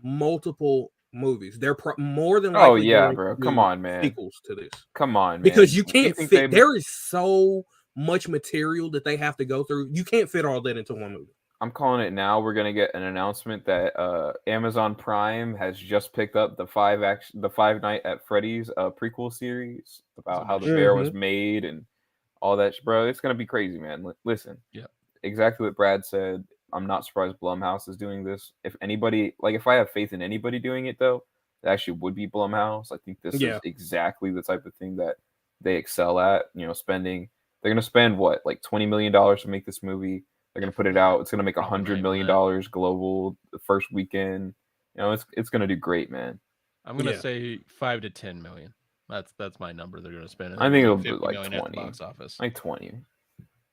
multiple movies. They're more than likely yeah, going bro. to Come do on, man. sequels to this. Come on, man. Because you Do can't think fit. There is so much material that they have to go through. You can't fit all that into one movie. I'm calling it now. We're gonna get an announcement that Amazon Prime has just picked up the Five Night at Freddy's prequel series about how the bear was made and all that, bro. It's gonna be crazy, man. Listen, Yeah, exactly what Brad said. I'm not surprised Blumhouse is doing this. If anybody, if I have faith in anybody doing it, though, it actually would be Blumhouse. I think this is exactly the type of thing that they excel at. They're gonna spend what, like $20 million to make this movie. They're gonna put it out. It's gonna make $100 million global the first weekend. It's gonna do great, man. I'm gonna say 5 to 10 million. That's my number they're gonna spend. I think it'll be like 20 20 at the box office. Like 20.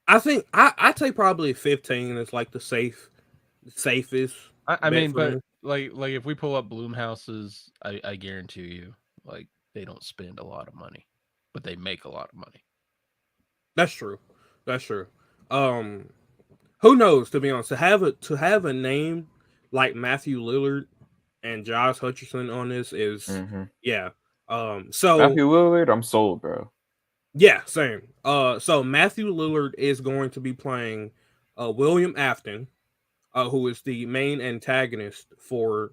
I think I'd say probably 15 is like the safest. I mean, but like if we pull up Blumhouse's, I guarantee you, like they don't spend a lot of money, but they make a lot of money. That's true. Who knows? To be honest, to have a name like Matthew Lillard and Josh Hutcherson on this is So Matthew Lillard, I'm sold, bro. Yeah, same. So Matthew Lillard is going to be playing William Afton, who is the main antagonist for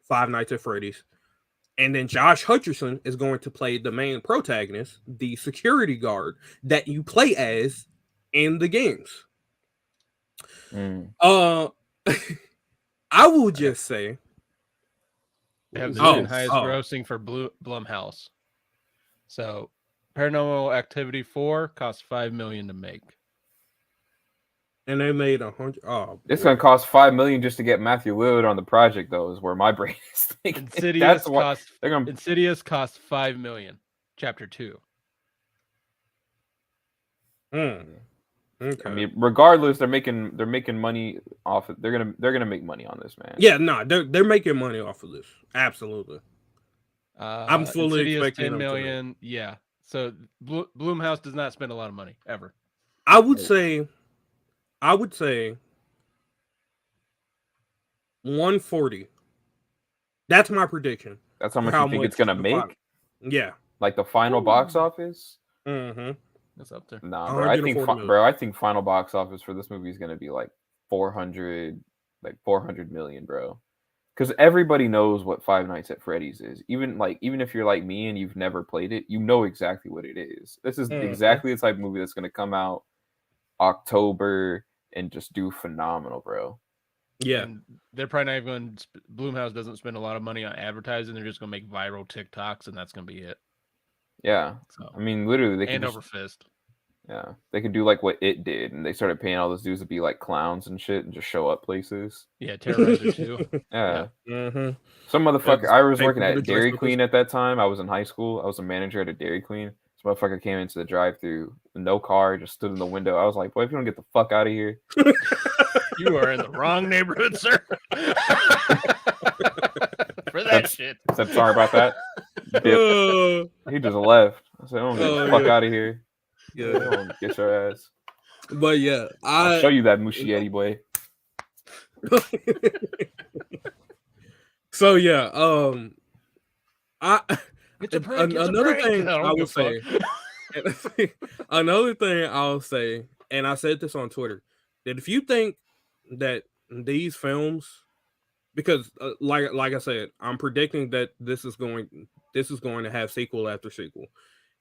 Five Nights at Freddy's. And then Josh Hutcherson is going to play the main protagonist, the security guard that you play as in the games. I will just say they have the highest grossing for Blumhouse. So Paranormal Activity 4 cost $5 million to make. And they made 100. Oh, it's gonna cost $5 million just to get Matthew Lillard on the project, though, is where my brain is thinking. Insidious cost $5 million. Chapter 2. Okay. I mean, regardless, they're making money off it. They're gonna make money on this, man. Yeah, no, they're making money off of this. Absolutely. I'm fully Insidious expecting 10 million. Yeah. So Blumhouse does not spend a lot of money ever. I would say 140. That's my prediction. That's how much you think it's gonna make? Yeah. Like the final box office? Mm-hmm. That's up there. Nah, bro. I think final box office for this movie is gonna be like 400 million, bro. Because everybody knows what Five Nights at Freddy's is. Even if you're like me and you've never played it, you know exactly what it is. This is exactly the type of movie that's gonna come out October and just do phenomenal, bro. Yeah, and they're probably not even Blumhouse doesn't spend a lot of money on advertising. They're just gonna make viral TikToks, and that's gonna be it. Yeah, so, I mean, literally, they hand over fist. Yeah, they could do like what It did, and they started paying all those dudes to be like clowns and shit, and just show up places. Yeah, Terrorizer too. Yeah. Some motherfucker. I was working at Dairy Queen at that time. I was in high school. I was a manager at a Dairy Queen. This motherfucker came into the drive-through, no car, just stood in the window. I was like, "Boy, if you don't get the fuck out of here, you are in the wrong neighborhood, sir." For that shit. Said sorry about that. He just left. I said, "Oh, get the fuck out of here." Yeah, get your ass. But yeah, I'll show you that Muschietti, boy. So yeah, another thing I'll say, and I said this on Twitter, that if you think that these films, because like I said, I'm predicting that this is going to have sequel after sequel.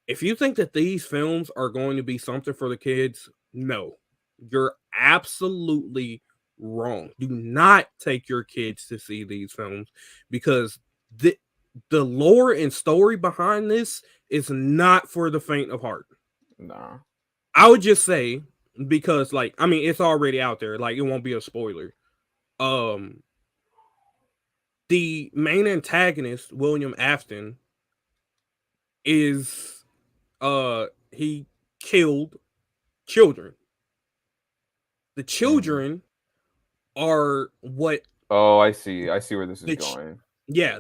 If you think that these films are going to be something for the kids, no, you're absolutely wrong. Do not take your kids to see these films, because the lore and story behind this is not for the faint of heart. No. I would just say, because it's already out there. Like, it won't be a spoiler. um, the main antagonist, William Afton, is he killed children. The children are what Oh, I see. I see where this is the going.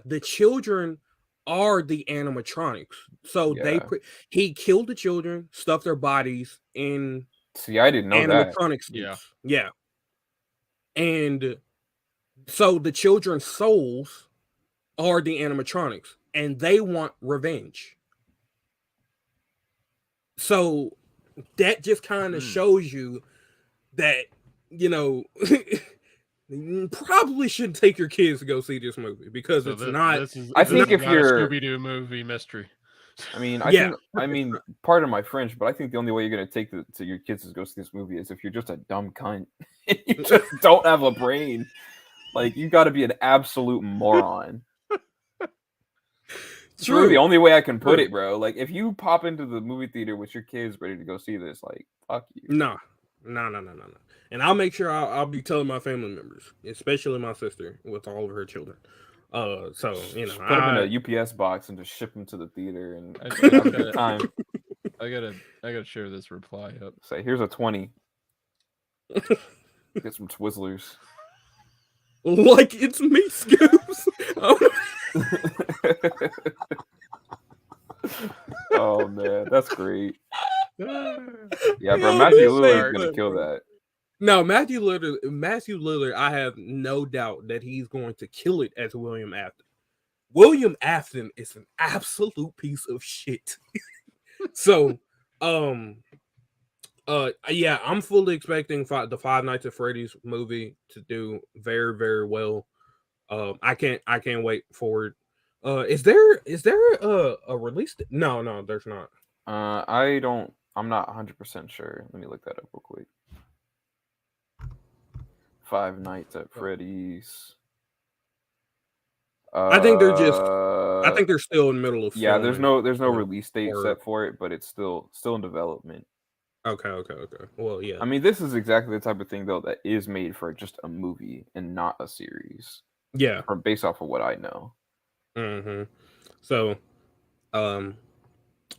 the children are the animatronics. So Yeah. he killed the children, stuffed their bodies in See, I didn't know that. animatronic Yeah. suits. Yeah. And so the children's souls are the animatronics and they want revenge. So that just kind of shows you that, you know, you probably shouldn't take your kids to go see this movie because So it's not. I think if not you're- a Scooby-Doo movie mystery. I mean, Yeah. I mean, pardon my French, but I think the only way you're gonna take to your kids to go see this movie is if you're just a dumb cunt and you just don't have a brain. Like, you got to be an absolute moron. It's really the only way I can put it, bro. Like, if you pop into the movie theater with your kids ready to go see this, like, fuck you. No. And I'll make sure I'll be telling my family members, especially my sister with all of her children. So you know, Just put them in a UPS box and just ship them to the theater and I have a good time. I gotta share this reply up. Say, here's a 20. Get some Twizzlers. like it's me, Scoops. Oh man, that's great. Yeah, Yeah, bro, Matthew that's Lillard's so gonna good, kill bro. that. No, Matthew Lillard, I have no doubt that he's going to kill it as William Afton. William Afton is an absolute piece of shit. So, yeah, I'm fully expecting the Five Nights at Freddy's movie to do very, very well. I can't wait for it. Is there a release? No, there's not. I'm not 100% sure. Let me look that up real quick. Five Nights at Freddy's. I think they're still in the middle of yeah. There's no filming, release date set for it, but it's still in development. Okay. Well, yeah. I mean, this is exactly the type of thing though that is made for just a movie and not a series. Yeah. Or based off of what I know. Mm-hmm. So,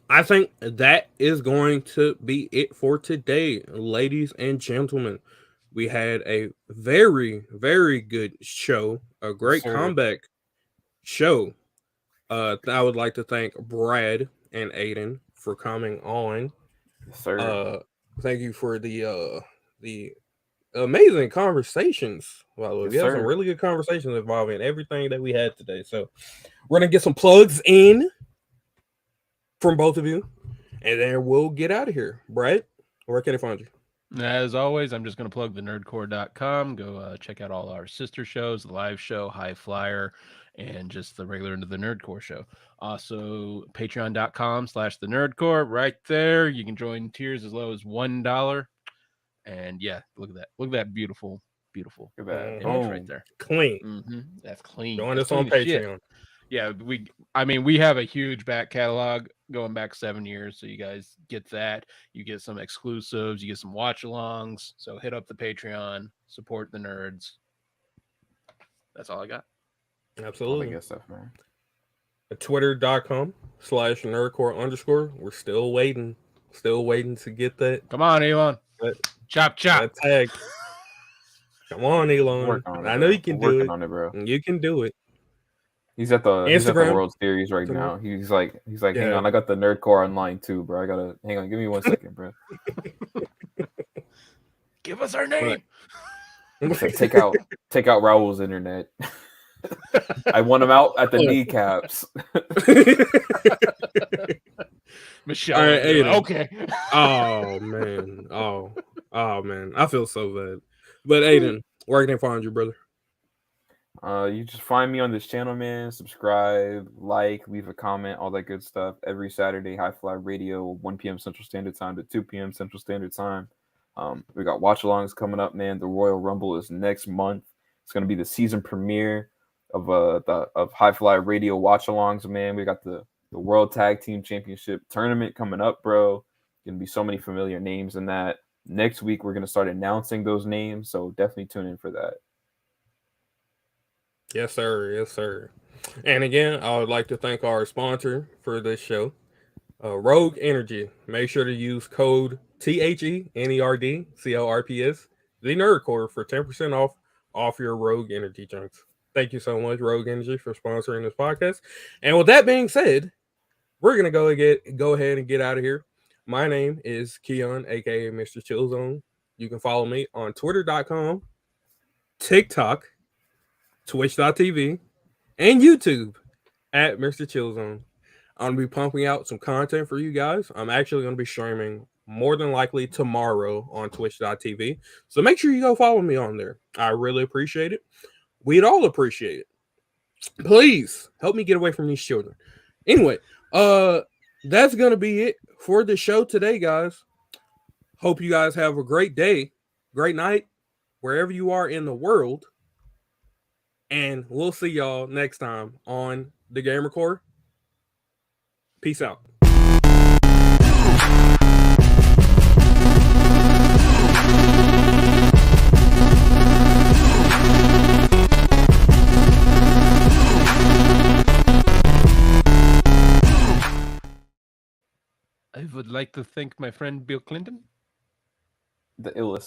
I think that is going to be it for today, ladies and gentlemen. We had a very, very good show, a great comeback show. I would like to thank Brad and Ayden for coming on. Yes, sir. Thank you for the amazing conversations. Well, we had some really good conversations involving everything that we had today. So we're gonna get some plugs in from both of you, and then we'll get out of here. Brad, where can I find you? As always, I'm just going to plug the nerdcore.com. Go check out all our sister shows, the live show, High Flyer, and just the regular Into the Nerdcore show. Also, patreon.com/the nerdcore. Right there. You can join tiers as low as $1. And yeah, look at that. Look at that beautiful image right there. Clean. Mm-hmm. That's clean. Join That's us on clean as shit. Patreon. Yeah, we have a huge back catalog going back 7 years, so you guys get that. You get some exclusives, you get some watch-alongs. So hit up the Patreon, support the nerds. That's all I got. Absolutely. All the good stuff, man. Twitter.com/nerdcore_. We're still waiting to get that. Come on, Elon. Chop. That tag. Come on, Elon. I know you can do it. On it, bro. You can do it. He's at the Instagram. World Series right now. He's like, hang on, I got the Nerdcore online too, bro. I gotta hang on, give me 1 second, bro. Give us our name. Like, take out Raul's internet. I want him out at the kneecaps. Michelle. All right, Ayden. Okay. Oh man. Oh man. I feel so bad. But Ayden, where can I find you, brother? You just find me on this channel, man. Subscribe, like, leave a comment, all that good stuff. Every Saturday, High Fly Radio, 1 p.m. Central Standard Time to 2 p.m. Central Standard Time. We got watch-alongs coming up, man. The Royal Rumble is next month. It's gonna be the season premiere of High Fly Radio watch-alongs, man. We got the World Tag Team Championship tournament coming up, bro. Gonna be so many familiar names in that. Next week, we're gonna start announcing those names, so definitely tune in for that. Yes, sir. Yes, sir. And again, I would like to thank our sponsor for this show, Rogue Energy. Make sure to use code THENERDCORPS, the Nerd Core, for 10% off your Rogue Energy drinks. Thank you so much, Rogue Energy, for sponsoring this podcast. And with that being said, we're gonna go ahead and get out of here. My name is Keon, aka Mr. Chillzone. You can follow me on Twitter.com, TikTok, Twitch.tv, and YouTube at Mr. Chillzone. I'm gonna be pumping out some content for you guys. I'm actually gonna be streaming more than likely tomorrow on Twitch.tv. So make sure you go follow me on there. I really appreciate it. We'd all appreciate it. Please help me get away from these children. Anyway, that's gonna be it for the show today, guys. Hope you guys have a great day, great night, wherever you are in the world. And we'll see y'all next time on the Gamer Core. Peace out. I would like to thank my friend Bill Clinton. The illest.